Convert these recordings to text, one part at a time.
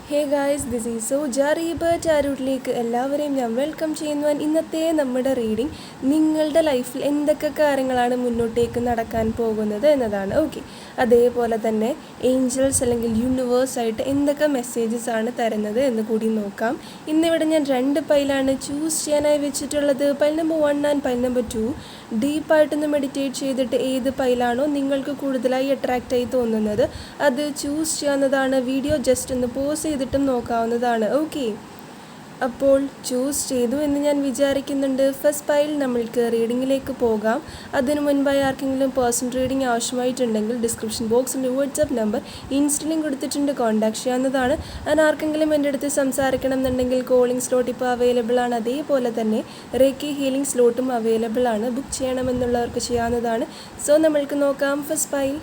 Hey guys, this is സോജ റീബർട്ട് ആരൂട്ടിലേക്ക് എല്ലാവരെയും ഞാൻ വെൽക്കം ചെയ്യുന്നു. ഇന്നത്തെ നമ്മുടെ റീഡിംഗ് നിങ്ങളുടെ ലൈഫിൽ എന്തൊക്കെ കാര്യങ്ങളാണ് മുന്നോട്ടേക്ക് നടക്കാൻ പോകുന്നത് എന്നതാണ്. ഓക്കെ, അതേപോലെ തന്നെ ഏഞ്ചൽസ് അല്ലെങ്കിൽ യൂണിവേഴ്സായിട്ട് എന്തൊക്കെ മെസ്സേജസ് ആണ് തരുന്നത് എന്ന് കൂടി നോക്കാം. ഇന്നിവിടെ ഞാൻ 2 പൈലാണ് ചൂസ് ചെയ്യാനായി വെച്ചിട്ടുള്ളത്. Pile number 1 and pile number 2. ഡീപ്പായിട്ടൊന്ന് മെഡിറ്റേറ്റ് ചെയ്തിട്ട് ഏത് പൈലാണോ നിങ്ങൾക്ക് കൂടുതലായി അട്രാക്റ്റായി തോന്നുന്നത് അത് ചൂസ് ചെയ്യാവുന്നതാണ്. വീഡിയോ ജസ്റ്റ് ഒന്ന് പോസ് ചെയ്തിട്ടും നോക്കാവുന്നതാണ്. ഓക്കെ, അപ്പോൾ ചൂസ് ചെയ്തു എന്ന് ഞാൻ വിചാരിക്കുന്നുണ്ട്. ഫസ്റ്റ് പൈൽ നമ്മൾക്ക് റീഡിങ്ങിലേക്ക് പോകാം. അതിനു മുൻപായി ആർക്കെങ്കിലും പേഴ്സണൽ റീഡിംഗ് ആവശ്യമായിട്ടുണ്ടെങ്കിൽ ഡിസ്ക്രിപ്ഷൻ ബോക്സിൻ്റെ വാട്സപ്പ് നമ്പർ ഇൻസ്റ്റലിലും കൊടുത്തിട്ടുണ്ട്, കോൺടാക്ട് ചെയ്യാവുന്നതാണ്. ആൻഡ് ആർക്കെങ്കിലും എൻ്റെ അടുത്ത് സംസാരിക്കണം എന്നുണ്ടെങ്കിൽ കോളിംഗ് സ്ലോട്ട് ഇപ്പോൾ അവൈലബിൾ ആണ്. അതേപോലെ തന്നെ റേക്കി ഹീലിംഗ് സ്ലോട്ടും അവൈലബിൾ ആണ്. ബുക്ക് ചെയ്യണമെന്നുള്ളവർക്ക് ചെയ്യാവുന്നതാണ്. സോ നമ്മൾക്ക് നോക്കാം first pile.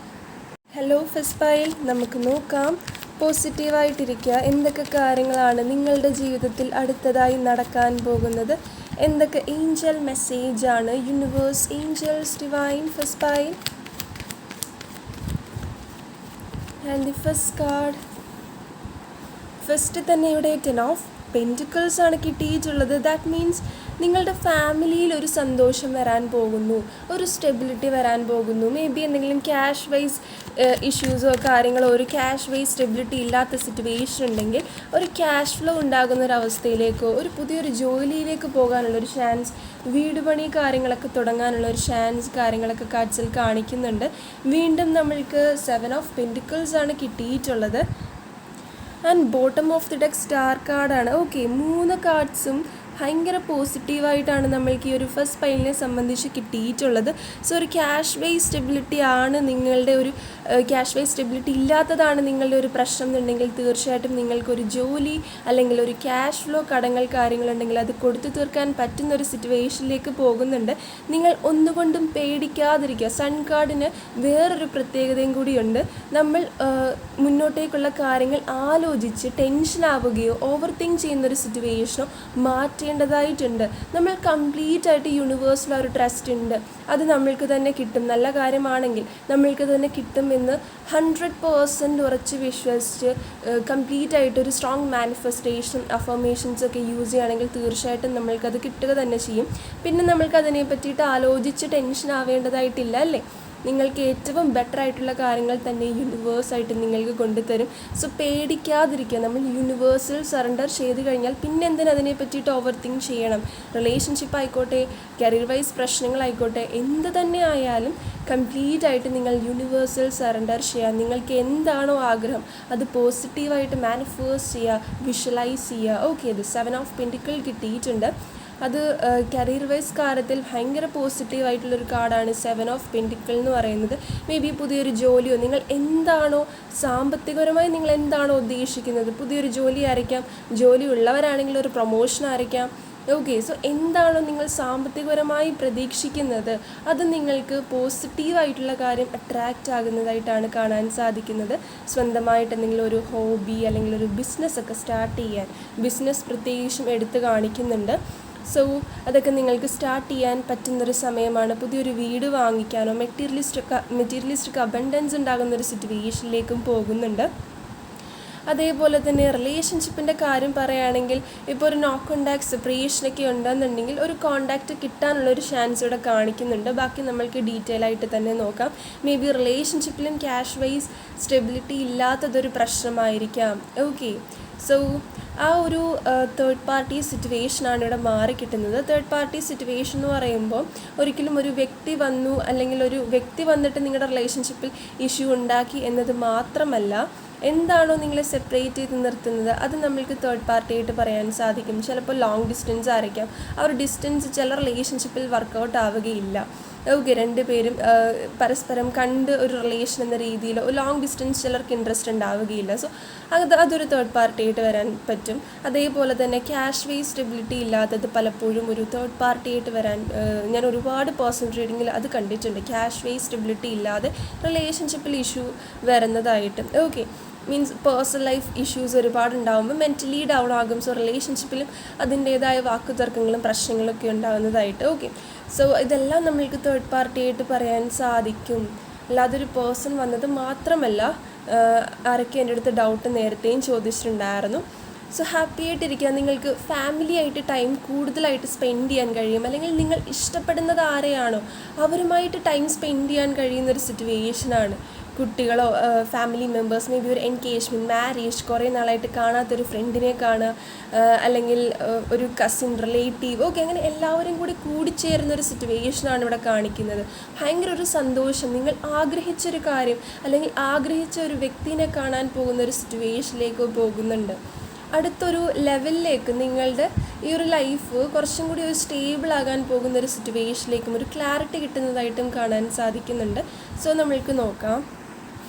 Hello first pile, നമുക്ക് നോക്കാം. പോസിറ്റീവായിട്ടിരിക്കുക. എന്തൊക്കെ കാര്യങ്ങളാണ് നിങ്ങളുടെ ജീവിതത്തിൽ അടുത്തതായി നടക്കാൻ പോകുന്നത്, എന്തൊക്കെ ഏഞ്ചൽ മെസ്സേജാണ് universe, angels, divine. First pile and the first card. First തന്നെ ഇവിടെ 10 ഓഫ് പെൻറ്റിക്കിൾസ് ആണ് കിട്ടിയിട്ടുള്ളത്. ദാറ്റ് മീൻസ് നിങ്ങളുടെ ഫാമിലിയിൽ ഒരു സന്തോഷം വരാൻ പോകുന്നു, ഒരു സ്റ്റെബിലിറ്റി വരാൻ പോകുന്നു. മേ ബി എന്തെങ്കിലും ക്യാഷ് വൈസ് ഇഷ്യൂസോ കാര്യങ്ങളോ, ഒരു ക്യാഷ് വൈസ് സ്റ്റെബിലിറ്റി ഇല്ലാത്ത സിറ്റുവേഷൻ ഉണ്ടെങ്കിൽ ഒരു ക്യാഷ് ഫ്ലോ ഉണ്ടാകുന്ന ഒരു അവസ്ഥയിലേക്കോ, ഒരു പുതിയൊരു ജോലിയിലേക്ക് പോകാനുള്ളൊരു ചാൻസ്, വീട് പണി കാര്യങ്ങളൊക്കെ തുടങ്ങാനുള്ള ഒരു ചാൻസ് കാര്യങ്ങളൊക്കെ കാർഡ്സിൽ കാണിക്കുന്നുണ്ട്. വീണ്ടും നമ്മൾക്ക് 7 ഓഫ് പെൻറ്റിക്കിൾസ് ആണ് കിട്ടിയിട്ടുള്ളത്. And bottom of the deck star കാർഡാണ്. ഓക്കെ, 3 കാർഡ്സും ഭയങ്കര പോസിറ്റീവായിട്ടാണ് നമ്മൾക്ക് ഈ ഒരു ഫസ്റ്റ് പൈലിനെ സംബന്ധിച്ച് കിട്ടിയിട്ടുള്ളത്. സോ ഒരു ക്യാഷ് വൈസ് സ്റ്റെബിലിറ്റി ആണ് നിങ്ങളുടെ ഒരു ക്യാഷ് വൈസ് സ്റ്റെബിലിറ്റി ഇല്ലാത്തതാണ് നിങ്ങളുടെ ഒരു പ്രശ്നം എന്നുണ്ടെങ്കിൽ തീർച്ചയായിട്ടും നിങ്ങൾക്കൊരു ജോലി അല്ലെങ്കിൽ ഒരു ക്യാഷ് ഫ്ലോ കടങ്ങൾ കാര്യങ്ങളുണ്ടെങ്കിൽ അത് കൊടുത്തു തീർക്കാൻ പറ്റുന്ന ഒരു സിറ്റുവേഷനിലേക്ക് പോകുന്നുണ്ട്. നിങ്ങൾ ഒന്നുകൊണ്ടും പേടിക്കാതിരിക്കുക. സൺ കാർഡിന് വേറൊരു പ്രത്യേകതയും കൂടിയുണ്ട്. നമ്മൾ മുന്നോട്ടേക്കുള്ള കാര്യങ്ങൾ ആലോചിച്ച് ടെൻഷനാവുകയോ ഓവർ തിങ്ക് ചെയ്യുന്നൊരു സിറ്റുവേഷനോ മാറ്റേണ്ടതായിട്ടുണ്ട്. നമ്മൾ കംപ്ലീറ്റ് ആയിട്ട് യൂണിവേഴ്സിൽ ഒരു ട്രസ്റ്റ് ഉണ്ട്. അത് നമ്മൾക്ക് തന്നെ കിട്ടും. നല്ല കാര്യമാണെങ്കിൽ നമ്മൾക്ക് തന്നെ കിട്ടും എന്ന് 100% ഉറച്ച് വിശ്വസിച്ച് കംപ്ലീറ്റ് ആയിട്ട് ഒരു സ്ട്രോങ് മാനിഫെസ്റ്റേഷൻ അഫർമേഷൻസ് ഒക്കെ യൂസ് ചെയ്യുകയാണെങ്കിൽ തീർച്ചയായിട്ടും നമ്മൾക്കത് കിട്ടുക തന്നെ ചെയ്യും. പിന്നെ നമ്മൾക്ക് അതിനെ പറ്റിയിട്ട് ആലോചിച്ച് ടെൻഷൻ ആവേണ്ടതായിട്ടില്ല, അല്ലേ? നിങ്ങൾക്ക് ഏറ്റവും ബെറ്റർ ആയിട്ടുള്ള കാര്യങ്ങൾ തന്നെ യൂണിവേഴ്സായിട്ട് നിങ്ങൾക്ക് കൊണ്ടുതരും. സോ പേടിക്കാതിരിക്കുക. നമ്മൾ യൂണിവേഴ്സിൽ സറണ്ടർ ചെയ്ത് കഴിഞ്ഞാൽ പിന്നെ എന്തിനാ അതിനെ പറ്റിയിട്ട് ഓവർ തിങ്ക് ചെയ്യണം? റിലേഷൻഷിപ്പ് ആയിക്കോട്ടെ, കരിയർ വൈസ് പ്രശ്നങ്ങളായിക്കോട്ടെ, എന്ത് തന്നെ ആയാലും കംപ്ലീറ്റ് ആയിട്ട് നിങ്ങൾ യൂണിവേഴ്സിൽ സറണ്ടർ ചെയ്യുക. നിങ്ങൾക്ക് എന്താണോ ആഗ്രഹം അത് പോസിറ്റീവായിട്ട് മാനിഫെസ്റ്റ് ചെയ്യുക, വിഷ്വലൈസ് ചെയ്യുക. ഓക്കെ, ഇത് 7 ഓഫ് പെൻറ്റിക്കിൾ കിട്ടിയിട്ടുണ്ട്. അത് കരിയർ വൈസ് കാര്യത്തിൽ ഭയങ്കര പോസിറ്റീവായിട്ടുള്ളൊരു കാർഡാണ് 7 ഓഫ് പെൻറ്റിക്കിൾ എന്ന് പറയുന്നത്. മേ ബി പുതിയൊരു ജോലിയോ, നിങ്ങൾ എന്താണോ സാമ്പത്തികപരമായി നിങ്ങൾ എന്താണോ ഉദ്ദേശിക്കുന്നത്, പുതിയൊരു ജോലി ആയിരിക്കാം, ജോലി ഉള്ളവരാണെങ്കിൽ ഒരു പ്രൊമോഷൻ ആയിരിക്കാം. ഓക്കെ, സോ എന്താണോ നിങ്ങൾ സാമ്പത്തികപരമായി പ്രതീക്ഷിക്കുന്നത് അത് നിങ്ങൾക്ക് പോസിറ്റീവായിട്ടുള്ള കാര്യം അട്രാക്റ്റ് ആകുന്നതായിട്ടാണ് കാണാൻ സാധിക്കുന്നത്. സ്വന്തമായിട്ട് എന്തെങ്കിലും ഒരു ഹോബി അല്ലെങ്കിൽ ഒരു ബിസിനസ്സൊക്കെ സ്റ്റാർട്ട് ചെയ്യാൻ, ബിസിനസ് പ്രത്യേകിച്ചും എടുത്ത് കാണിക്കുന്നുണ്ട്. സോ അതൊക്കെ നിങ്ങൾക്ക് സ്റ്റാർട്ട് ചെയ്യാൻ പറ്റുന്നൊരു സമയമാണ്. പുതിയൊരു വീട് വാങ്ങിക്കാനോ മെറ്റീരിയലിസ്റ്റിക് അബണ്ടൻസ് ഉണ്ടാകുന്നൊരു സിറ്റുവേഷനിലേക്കും പോകുന്നുണ്ട്. അതേപോലെ തന്നെ റിലേഷൻഷിപ്പിൻ്റെ കാര്യം പറയുകയാണെങ്കിൽ ഇപ്പോൾ ഒരു നോ കോണ്ടാക്ട് സെപ്പറേഷനൊക്കെ ഉണ്ടെന്നുണ്ടെങ്കിൽ ഒരു കോണ്ടാക്റ്റ് കിട്ടാനുള്ളൊരു ചാൻസ് ഇവിടെ കാണിക്കുന്നുണ്ട്. ബാക്കി നമ്മൾക്ക് ഡീറ്റെയിൽ ആയിട്ട് തന്നെ നോക്കാം. മേ ബി റിലേഷൻഷിപ്പിലും ക്യാഷ് വൈസ് സ്റ്റെബിലിറ്റി ഇല്ലാത്തതൊരു പ്രശ്നമായിരിക്കാം. ഓക്കെ, സോ ആ ഒരു തേർഡ് പാർട്ടി സിറ്റുവേഷനാണ് ഇവിടെ മാറിക്കിട്ടുന്നത്. തേർഡ് പാർട്ടി സിറ്റുവേഷൻ എന്ന് പറയുമ്പോൾ ഒരിക്കലും ഒരു വ്യക്തി വന്നു അല്ലെങ്കിൽ ഒരു വ്യക്തി വന്നിട്ട് നിങ്ങളുടെ റിലേഷൻഷിപ്പിൽ ഇഷ്യൂ ഉണ്ടാക്കി എന്നത് മാത്രമല്ല, എന്താണോ നിങ്ങളെ സെപ്പറേറ്റ് ചെയ്ത് നിർത്തുന്നത് അത് നമ്മൾക്ക് തേർഡ് പാർട്ടി ആയിട്ട് പറയാൻ സാധിക്കും. ചിലപ്പോൾ ലോങ് ഡിസ്റ്റൻസ് ആയിരിക്കാം. ആ ഒരു ഡിസ്റ്റൻസ് ചില റിലേഷൻഷിപ്പിൽ വർക്കൗട്ട് ആവുകയില്ല. ഓക്കെ, 2 പേരും പരസ്പരം കണ്ട് ഒരു റിലേഷൻ എന്ന രീതിയിൽ ഒരു ലോങ് ഡിസ്റ്റൻസ് ചിലർക്ക് ഇൻട്രസ്റ്റ് ഉണ്ടാവുകയില്ല. സോ അതൊരു തേർഡ് പാർട്ടി ആയിട്ട് വരാൻ പറ്റും. അതേപോലെ തന്നെ ക്യാഷ് വൈസ് സ്റ്റെബിലിറ്റി ഇല്ലാത്തത് പലപ്പോഴും ഒരു തേർഡ് പാർട്ടി ആയിട്ട് വരാൻ ഞാൻ ഒരുപാട് പേഴ്സണൽ റീഡിങ്ങിൽ അത് കണ്ടിട്ടുണ്ട്. ക്യാഷ് വൈസ് സ്റ്റെബിലിറ്റി ഇല്ലാതെ റിലേഷൻഷിപ്പിൽ ഇഷ്യൂ വരുന്നതായിട്ട്. Okay, means personal life issues ഒരുപാടുണ്ടാകുമ്പോൾ മെൻ്റലി ഡൗൺ ആകും. സോ റിലേഷൻഷിപ്പിലും അതിൻ്റേതായ വാക്കുതർക്കങ്ങളും പ്രശ്നങ്ങളൊക്കെ ഉണ്ടാകുന്നതായിട്ട്. ഓക്കെ, സോ ഇതെല്ലാം നമ്മൾക്ക് തേർഡ് പാർട്ടി ആയിട്ട് പറയാൻ സാധിക്കും. അല്ലാതൊരു പേഴ്സൺ വന്നത് മാത്രമല്ല ആരൊക്കെ എൻ്റെ അടുത്ത് ഡൗട്ട് നേരത്തെയും ചോദിച്ചിട്ടുണ്ടായിരുന്നു. സോ ഹാപ്പി ആയിട്ടിരിക്കുക. നിങ്ങൾക്ക് ഫാമിലി ആയിട്ട് ടൈം കൂടുതലായിട്ട് സ്പെൻഡ് ചെയ്യാൻ കഴിയും, അല്ലെങ്കിൽ നിങ്ങൾ ഇഷ്ടപ്പെടുന്നത് ആരെയാണോ അവരുമായിട്ട് ടൈം സ്പെൻഡ് ചെയ്യാൻ കഴിയുന്നൊരു സിറ്റുവേഷനാണ്. കുട്ടികളോ ഫാമിലി മെമ്പേഴ്സ്, മേ ബി ഒരു എൻഗേജ്മെൻറ്റ്, മാരേജ്, കുറേ നാളായിട്ട് കാണാത്തൊരു ഫ്രണ്ടിനെ കാണുക, അല്ലെങ്കിൽ ഒരു കസിൻ, റിലേറ്റീവ്, ഓക്കെ, അങ്ങനെ എല്ലാവരും കൂടി കൂടിച്ചേരുന്നൊരു സിറ്റുവേഷനാണ് ഇവിടെ കാണിക്കുന്നത്. ഭയങ്കര ഒരു സന്തോഷം, നിങ്ങൾ ആഗ്രഹിച്ചൊരു കാര്യം അല്ലെങ്കിൽ ആഗ്രഹിച്ച ഒരു വ്യക്തിനെ കാണാൻ പോകുന്നൊരു സിറ്റുവേഷനിലേക്ക് പോകുന്നുണ്ട്. അടുത്തൊരു ലെവലിലേക്ക് നിങ്ങളുടെ ഈ ഒരു ലൈഫ് കുറച്ചും കൂടി ഒരു സ്റ്റേബിൾ ആകാൻ പോകുന്നൊരു സിറ്റുവേഷനിലേക്കും ഒരു ക്ലാരിറ്റി കിട്ടുന്നതായിട്ടും കാണാൻ സാധിക്കുന്നുണ്ട്. സോ നമ്മൾക്ക് നോക്കാം.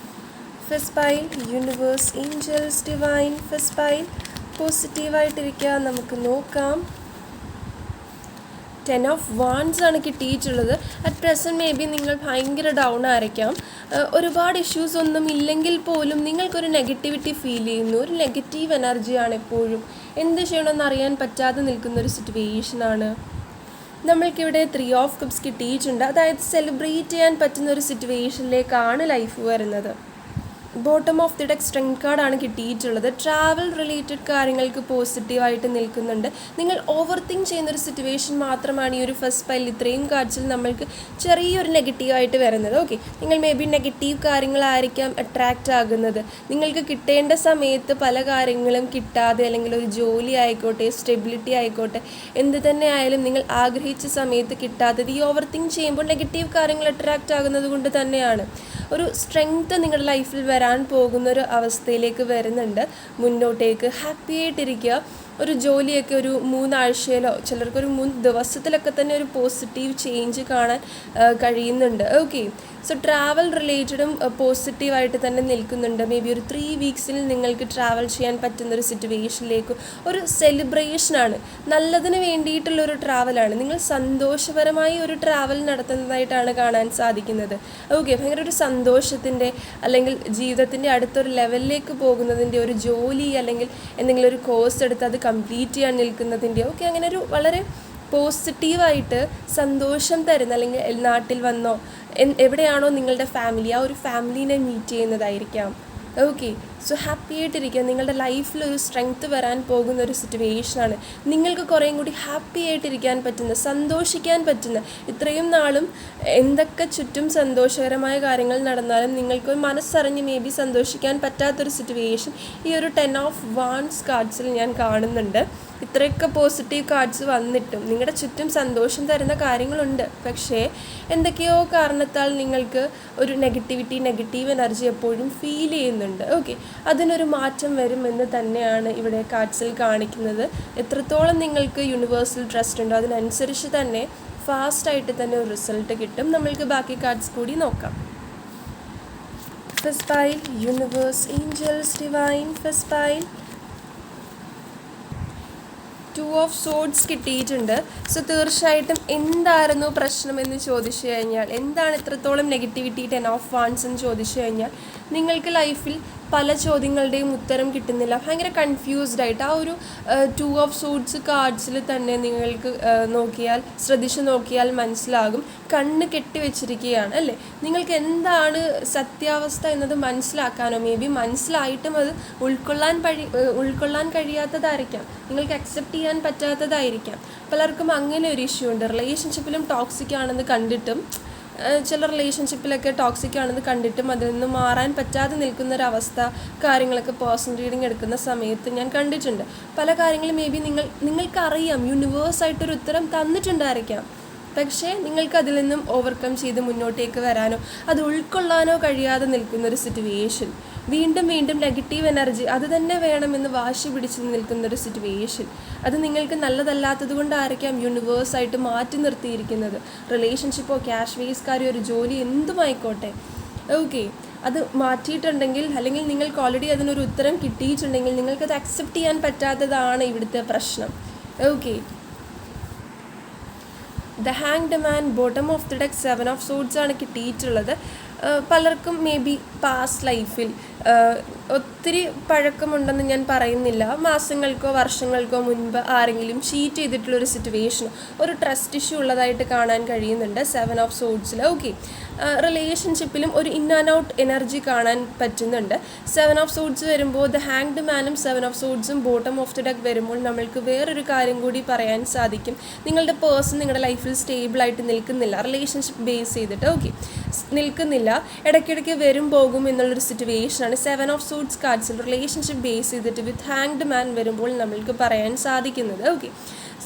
First pile universe, angels, divine. First pile പോസിറ്റീവായിട്ടിരിക്കുക. നമുക്ക് നോക്കാം. 10 of Wands ആണ് കിട്ടിയിട്ടുള്ളത്. അറ്റ് പ്രസൻറ്റ് മേ ബി നിങ്ങൾ ഭയങ്കര ഡൗൺ ആയിരിക്കാം. ഒരുപാട് ഇഷ്യൂസ് ഒന്നും ഇല്ലെങ്കിൽ പോലും നിങ്ങൾക്കൊരു നെഗറ്റിവിറ്റി ഫീൽ ചെയ്യുന്നു. ഒരു നെഗറ്റീവ് എനർജിയാണ് എപ്പോഴും. എന്ത് ചെയ്യണമെന്ന് അറിയാൻ പറ്റാതെ നിൽക്കുന്നൊരു സിറ്റുവേഷനാണ്. നമ്മൾക്കിവിടെ 3 of Cups കിട്ടിയിട്ടുണ്ട്. അതായത് സെലിബ്രേറ്റ് ചെയ്യാൻ പറ്റുന്ന ഒരു സിറ്റുവേഷനിലേക്കാണ് ലൈഫ് വരുന്നത്. Bottom of the deck strength കാർഡാണ് കിട്ടിയിട്ടുള്ളത്. ട്രാവൽ റിലേറ്റഡ് കാര്യങ്ങൾക്ക് പോസിറ്റീവായിട്ട് നിൽക്കുന്നുണ്ട്. നിങ്ങൾ ഓവർ തിങ്ക് ചെയ്യുന്നൊരു സിറ്റുവേഷൻ മാത്രമാണ് ഈ ഒരു ഫസ്റ്റ് പൈൽ ഇത്രയും കാർഡ്സിൽ നമ്മൾക്ക് ചെറിയൊരു നെഗറ്റീവായിട്ട് വരുന്നത്. ഓക്കെ, നിങ്ങൾ മേ ബി നെഗറ്റീവ് കാര്യങ്ങളായിരിക്കാം അട്രാക്റ്റ് ആകുന്നത്. നിങ്ങൾക്ക് കിട്ടേണ്ട സമയത്ത് പല കാര്യങ്ങളും കിട്ടാതെ, അല്ലെങ്കിൽ ഒരു ജോലി ആയിക്കോട്ടെ, സ്റ്റെബിലിറ്റി ആയിക്കോട്ടെ, എന്ത് തന്നെ ആയാലും നിങ്ങൾ ആഗ്രഹിച്ച സമയത്ത് കിട്ടാത്തത് ഈ ഓവർ തിങ്ക് ചെയ്യുമ്പോൾ നെഗറ്റീവ് കാര്യങ്ങൾ അട്രാക്റ്റ് ആകുന്നത് കൊണ്ട് തന്നെയാണ്. ഒരു സ്ട്രെങ്ത്ത് നിങ്ങളുടെ ലൈഫിൽ വരാൻ പോകുന്നൊരു അവസ്ഥയിലേക്ക് വരുന്നുണ്ട്. മുന്നോട്ടേക്ക് ഹാപ്പി ആയിട്ടിരിക്കുക. ഒരു ജോലിയൊക്കെ ഒരു 3 ആഴ്ചയിലോ ചിലർക്കൊരു 3 ദിവസത്തിലൊക്കെ തന്നെ ഒരു പോസിറ്റീവ് ചേഞ്ച് കാണാൻ കഴിയുന്നുണ്ട്. ഓക്കെ, സോ ട്രാവൽ റിലേറ്റഡും പോസിറ്റീവായിട്ട് തന്നെ നിൽക്കുന്നുണ്ട്. മേ ബി ഒരു 3 വീക്സിൽ നിങ്ങൾക്ക് ട്രാവൽ ചെയ്യാൻ പറ്റുന്നൊരു സിറ്റുവേഷനിലേക്ക് ഒരു സെലിബ്രേഷനാണ്, നല്ലതിന് വേണ്ടിയിട്ടുള്ളൊരു ട്രാവലാണ്. നിങ്ങൾ സന്തോഷപരമായി ഒരു ട്രാവൽ നടത്തുന്നതായിട്ടാണ് കാണാൻ സാധിക്കുന്നത്. ഓക്കെ, ഭയങ്കര ഒരു സന്തോഷത്തിൻ്റെ അല്ലെങ്കിൽ ജീവിതത്തിൻ്റെ അടുത്തൊരു ലെവലിലേക്ക് പോകുന്നതിൻ്റെ, ഒരു ജോലി അല്ലെങ്കിൽ എന്തെങ്കിലും ഒരു കോഴ്സ് എടുത്ത് അത് കംപ്ലീറ്റ് ചെയ്യാൻ നിൽക്കുന്നതിൻ്റെ, ഓക്കെ, അങ്ങനെ ഒരു വളരെ പോസിറ്റീവായിട്ട് സന്തോഷം തരുന്ന, അല്ലെങ്കിൽ നാട്ടിൽ വന്നോ എവിടെയാണോ നിങ്ങളുടെ ഫാമിലി, ആ ഒരു ഫാമിലീനെ മീറ്റ് ചെയ്യുന്നതായിരിക്കാം. ഓക്കെ, സോ ഹാപ്പി ആയിട്ടിരിക്കുക. നിങ്ങളുടെ ലൈഫിൽ ഒരു സ്ട്രെങ്ത്ത് വരാൻ പോകുന്ന ഒരു സിറ്റുവേഷനാണ്. നിങ്ങൾക്ക് കുറേയും കൂടി ഹാപ്പി ആയിട്ടിരിക്കാൻ പറ്റുന്ന, സന്തോഷിക്കാൻ പറ്റുന്ന, ഇത്രയും നാളും എന്തൊക്കെ ചുറ്റും സന്തോഷകരമായ കാര്യങ്ങൾ നടന്നാലും നിങ്ങൾക്ക് മനസ്സറിഞ്ഞ് മേ ബി സന്തോഷിക്കാൻ പറ്റാത്തൊരു സിറ്റുവേഷൻ ഈ ഒരു 10 of Wands കാർഡ്സിൽ ഞാൻ കാണുന്നുണ്ട്. ഇത്രയൊക്കെ പോസിറ്റീവ് കാർഡ്സ് വന്നിട്ടും നിങ്ങളുടെ ചുറ്റും സന്തോഷം തരുന്ന കാര്യങ്ങളുണ്ട്. പക്ഷേ എന്തൊക്കെയോ കാരണത്താൽ നിങ്ങൾക്ക് ഒരു നെഗറ്റീവ് എനർജി എപ്പോഴും ഫീൽ ചെയ്യുന്നുണ്ട്. ഓക്കെ, അതിനൊരു മാറ്റം വരുമെന്ന് തന്നെയാണ് ഇവിടെ കാർഡ്സിൽ കാണിക്കുന്നത്. എത്രത്തോളം നിങ്ങൾക്ക് യൂണിവേഴ്സൽ ട്രസ്റ്റ് ഉണ്ടോ അതിനനുസരിച്ച് തന്നെ ഫാസ്റ്റായിട്ട് തന്നെ ഒരു റിസൾട്ട് കിട്ടും. നമ്മൾക്ക് ബാക്കി കാർഡ്സ് കൂടി നോക്കാം. First pile universe, angels, divine. First pile 2 of Swords കിട്ടിയിട്ടുണ്ട്. സോ തീർച്ചയായിട്ടും എന്തായിരുന്നു പ്രശ്നമെന്ന് ചോദിച്ചു കഴിഞ്ഞാൽ, എന്താണ് ഇത്രത്തോളം നെഗറ്റിവിറ്റി 10 of Wands എന്ന് ചോദിച്ചു കഴിഞ്ഞാൽ, നിങ്ങൾക്ക് ലൈഫിൽ പല ചോദ്യങ്ങളുടെയും ഉത്തരം കിട്ടുന്നില്ല. ഭയങ്കര കൺഫ്യൂസ്ഡ് ആയിട്ട് ആ ഒരു 2 of Swords കാർഡ്സിൽ തന്നെ നിങ്ങൾക്ക് ശ്രദ്ധിച്ചു നോക്കിയാൽ മനസ്സിലാകും. കണ്ണ് കെട്ടിവെച്ചിരിക്കുകയാണ് അല്ലേ. നിങ്ങൾക്ക് എന്താണ് സത്യാവസ്ഥ എന്നത് മനസ്സിലാക്കാനോ മേ ബി മനസ്സിലായിട്ടും അത് ഉൾക്കൊള്ളാൻ കഴിയാത്തതായിരിക്കാം. നിങ്ങൾക്ക് അക്സെപ്റ്റ് ചെയ്യാൻ പറ്റാത്തതായിരിക്കാം. പലർക്കും അങ്ങനെ ഒരു ഇഷ്യൂ ഉണ്ട്. റിലേഷൻഷിപ്പിലും ടോക്സിക് ആണെന്ന് കണ്ടിട്ടും, ചില റിലേഷൻഷിപ്പിലൊക്കെ ടോക്സിക് ആണെന്ന് കണ്ടിട്ടും അതിൽ നിന്ന് മാറാൻ പറ്റാതെ നിൽക്കുന്നൊരവസ്ഥ കാര്യങ്ങളൊക്കെ പേഴ്സണൽ റീഡിങ് എടുക്കുന്ന സമയത്ത് ഞാൻ കണ്ടിട്ടുണ്ട്. പല കാര്യങ്ങളും മേ ബി നിങ്ങൾക്കറിയാം, യൂണിവേഴ്സായിട്ടൊരു ഉത്തരം തന്നിട്ടുണ്ടായിരിക്കാം. പക്ഷേ നിങ്ങൾക്ക് അതിൽ നിന്നും ഓവർകം ചെയ്ത് മുന്നോട്ടേക്ക് വരാനോ അത് ഉൾക്കൊള്ളാനോ കഴിയാതെ നിൽക്കുന്നൊരു സിറ്റുവേഷൻ, വീണ്ടും നെഗറ്റീവ് എനർജി അത് തന്നെ വേണമെന്ന് വാശി പിടിച്ച് നിൽക്കുന്നൊരു സിറ്റുവേഷൻ, അത് നിങ്ങൾക്ക് നല്ലതല്ലാത്തത് കൊണ്ടായിരിക്കാം യൂണിവേഴ്സായിട്ട് മാറ്റി നിർത്തിയിരിക്കുന്നത്. റിലേഷൻഷിപ്പോ ക്യാഷ് വേസ് കാര്യം ഒരു ജോലി എന്തുമായിക്കോട്ടെ. ഓക്കെ, അത് മാറ്റിയിട്ടുണ്ടെങ്കിൽ അല്ലെങ്കിൽ നിങ്ങൾക്ക് ഓൾറെഡി അതിനൊരു ഉത്തരം കിട്ടിയിട്ടുണ്ടെങ്കിൽ നിങ്ങൾക്കത് അക്സെപ്റ്റ് ചെയ്യാൻ പറ്റാത്തതാണ് ഇവിടുത്തെ പ്രശ്നം. Okay, the hanged man, bottom of the deck 7 of Swords ആണ് കിട്ടിയിട്ടുള്ളത്. പലർക്കും മേ ബി പാസ്റ്റ് ലൈഫിൽ ഒത്തിരി പഴക്കമുണ്ടെന്ന് ഞാൻ പറയുന്നില്ല, മാസങ്ങൾക്കോ വർഷങ്ങൾക്കോ മുൻപ് ആരെങ്കിലും ചീറ്റ് ചെയ്തിട്ടുള്ളൊരു സിറ്റുവേഷൻ, ഒരു ട്രസ്റ്റ് ഇഷ്യൂ ഉള്ളതായിട്ട് കാണാൻ കഴിയുന്നുണ്ട് 7 of Swordsൽ. ഓക്കെ, റിലേഷൻഷിപ്പിലും ഒരു ഇൻ ആൻഡ് ഔട്ട് എനർജി കാണാൻ പറ്റുന്നുണ്ട്. 7 ഓഫ് സോഡ്സ് വരുമ്പോൾ ദ ഹാങ്ഡ് മാനും 7 ഓഫ് സോഡ്സും ബോട്ടം ഓഫ് ദ ഡെക്ക് വരുമ്പോൾ നമ്മൾക്ക് വേറൊരു കാര്യം കൂടി പറയാൻ സാധിക്കും. നിങ്ങളുടെ പേഴ്സൺ നിങ്ങളുടെ ലൈഫിൽ സ്റ്റേബിളായിട്ട് നിൽക്കുന്നില്ല, റിലേഷൻഷിപ്പ് ബേസ് ചെയ്തിട്ട് നിൽക്കുന്നില്ല, ഇടയ്ക്കിടയ്ക്ക് വരും പോകും എന്നുള്ളൊരു സിറ്റുവേഷനാണ് 7 ഓഫ് സോഡ്സ് കാർഡ്സിൽ റിലേഷൻഷിപ്പ് ബേസ് ചെയ്തിട്ട് വിത്ത് ഹാങ്ഡ് മാൻ വരുമ്പോൾ നമ്മൾക്ക് പറയാൻ സാധിക്കുന്നത്.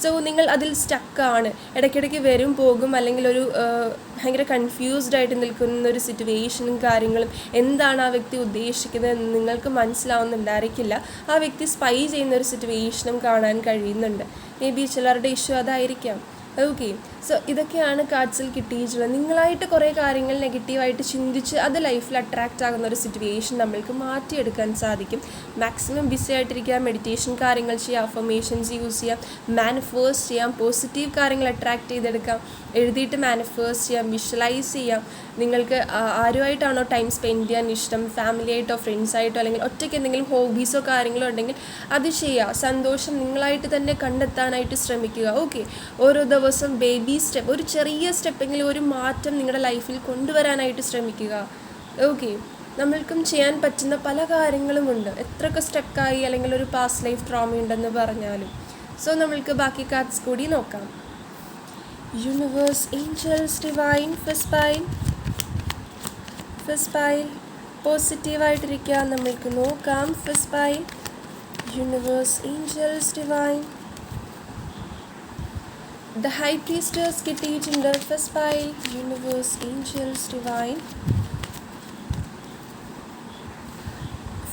സോ നിങ്ങൾ അതിൽ സ്റ്റക്കാണ്, ഇടയ്ക്കിടയ്ക്ക് വരും പോകും, അല്ലെങ്കിൽ ഒരു ഭയങ്കര കൺഫ്യൂസ്ഡ് ആയിട്ട് നിൽക്കുന്ന ഒരു സിറ്റുവേഷനും കാര്യങ്ങളും, എന്താണ് ആ വ്യക്തി ഉദ്ദേശിക്കുന്നത് എന്ന് നിങ്ങൾക്ക് മനസ്സിലാവുന്നുണ്ടായിരിക്കില്ല. ആ വ്യക്തി സ്പൈ ചെയ്യുന്ന ഒരു സിറ്റുവേഷനും കാണാൻ കഴിയുന്നുണ്ട്. മേ ബി ചിലരുടെ ഇഷ്യൂ അതായിരിക്കാം. സോ ഇതൊക്കെയാണ് കാർഡ്സിൽ കിട്ടിയിട്ടുള്ളത്. നിങ്ങളായിട്ട് കുറേ കാര്യങ്ങൾ നെഗറ്റീവായിട്ട് ചിന്തിച്ച് അത് ലൈഫിൽ അട്രാക്റ്റ് ആകുന്ന ഒരു സിറ്റുവേഷൻ നമ്മൾക്ക് മാറ്റിയെടുക്കാൻ സാധിക്കും. മാക്സിമം ബിസി ആയിട്ടിരിക്കുക, മെഡിറ്റേഷൻ കാര്യങ്ങൾ ചെയ്യാം, അഫർമേഷൻസ് യൂസ് ചെയ്യാം, മാനിഫേസ്റ്റ് ചെയ്യാം, പോസിറ്റീവ് കാര്യങ്ങൾ അട്രാക്റ്റ് ചെയ്തെടുക്കാം, എഴുതിയിട്ട് മാനിഫേസ്റ്റ് ചെയ്യാം, വിഷ്വലൈസ് ചെയ്യാം. നിങ്ങൾക്ക് ആരുമായിട്ടാണോ ടൈം സ്പെൻഡ് ചെയ്യാൻ ഇഷ്ടം, ഫാമിലി ആയിട്ടോ ഫ്രണ്ട്സായിട്ടോ അല്ലെങ്കിൽ ഒറ്റയ്ക്ക് എന്തെങ്കിലും ഹോബീസോ കാര്യങ്ങളോ ഉണ്ടെങ്കിൽ അത് ചെയ്യുക. സന്തോഷം നിങ്ങളായിട്ട് തന്നെ കണ്ടെത്താനായിട്ട് ശ്രമിക്കുക. ഓരോ ദിവസം ബേബി സ്റ്റെപ്പ്, ഒരു ചെറിയ സ്റ്റെപ്പെങ്കിലും ഒരു മാറ്റം നിങ്ങളുടെ ലൈഫിൽ കൊണ്ടുവരാനായിട്ട് ശ്രമിക്കുക. നമ്മൾക്കും ചെയ്യാൻ പറ്റുന്ന പല കാര്യങ്ങളുമുണ്ട്, എത്രയൊക്കെ സ്റ്റക്കായി അല്ലെങ്കിൽ ഒരു പാസ്റ്റ് ലൈഫ് ട്രോമ ഉണ്ടെന്ന് പറഞ്ഞാലും. സോ നമ്മൾക്ക് ബാക്കി കാർഡ്സ് കൂടി നോക്കാം. Universe, angels, divine, first pile പോസിറ്റീവായിട്ടിരിക്കുക. നമ്മൾക്ക് നോക്കാം. First pile, universe, angels, divine, the high priestess കിട്ടിയിട്ടുണ്ട്. First pile, universe, angels, divine,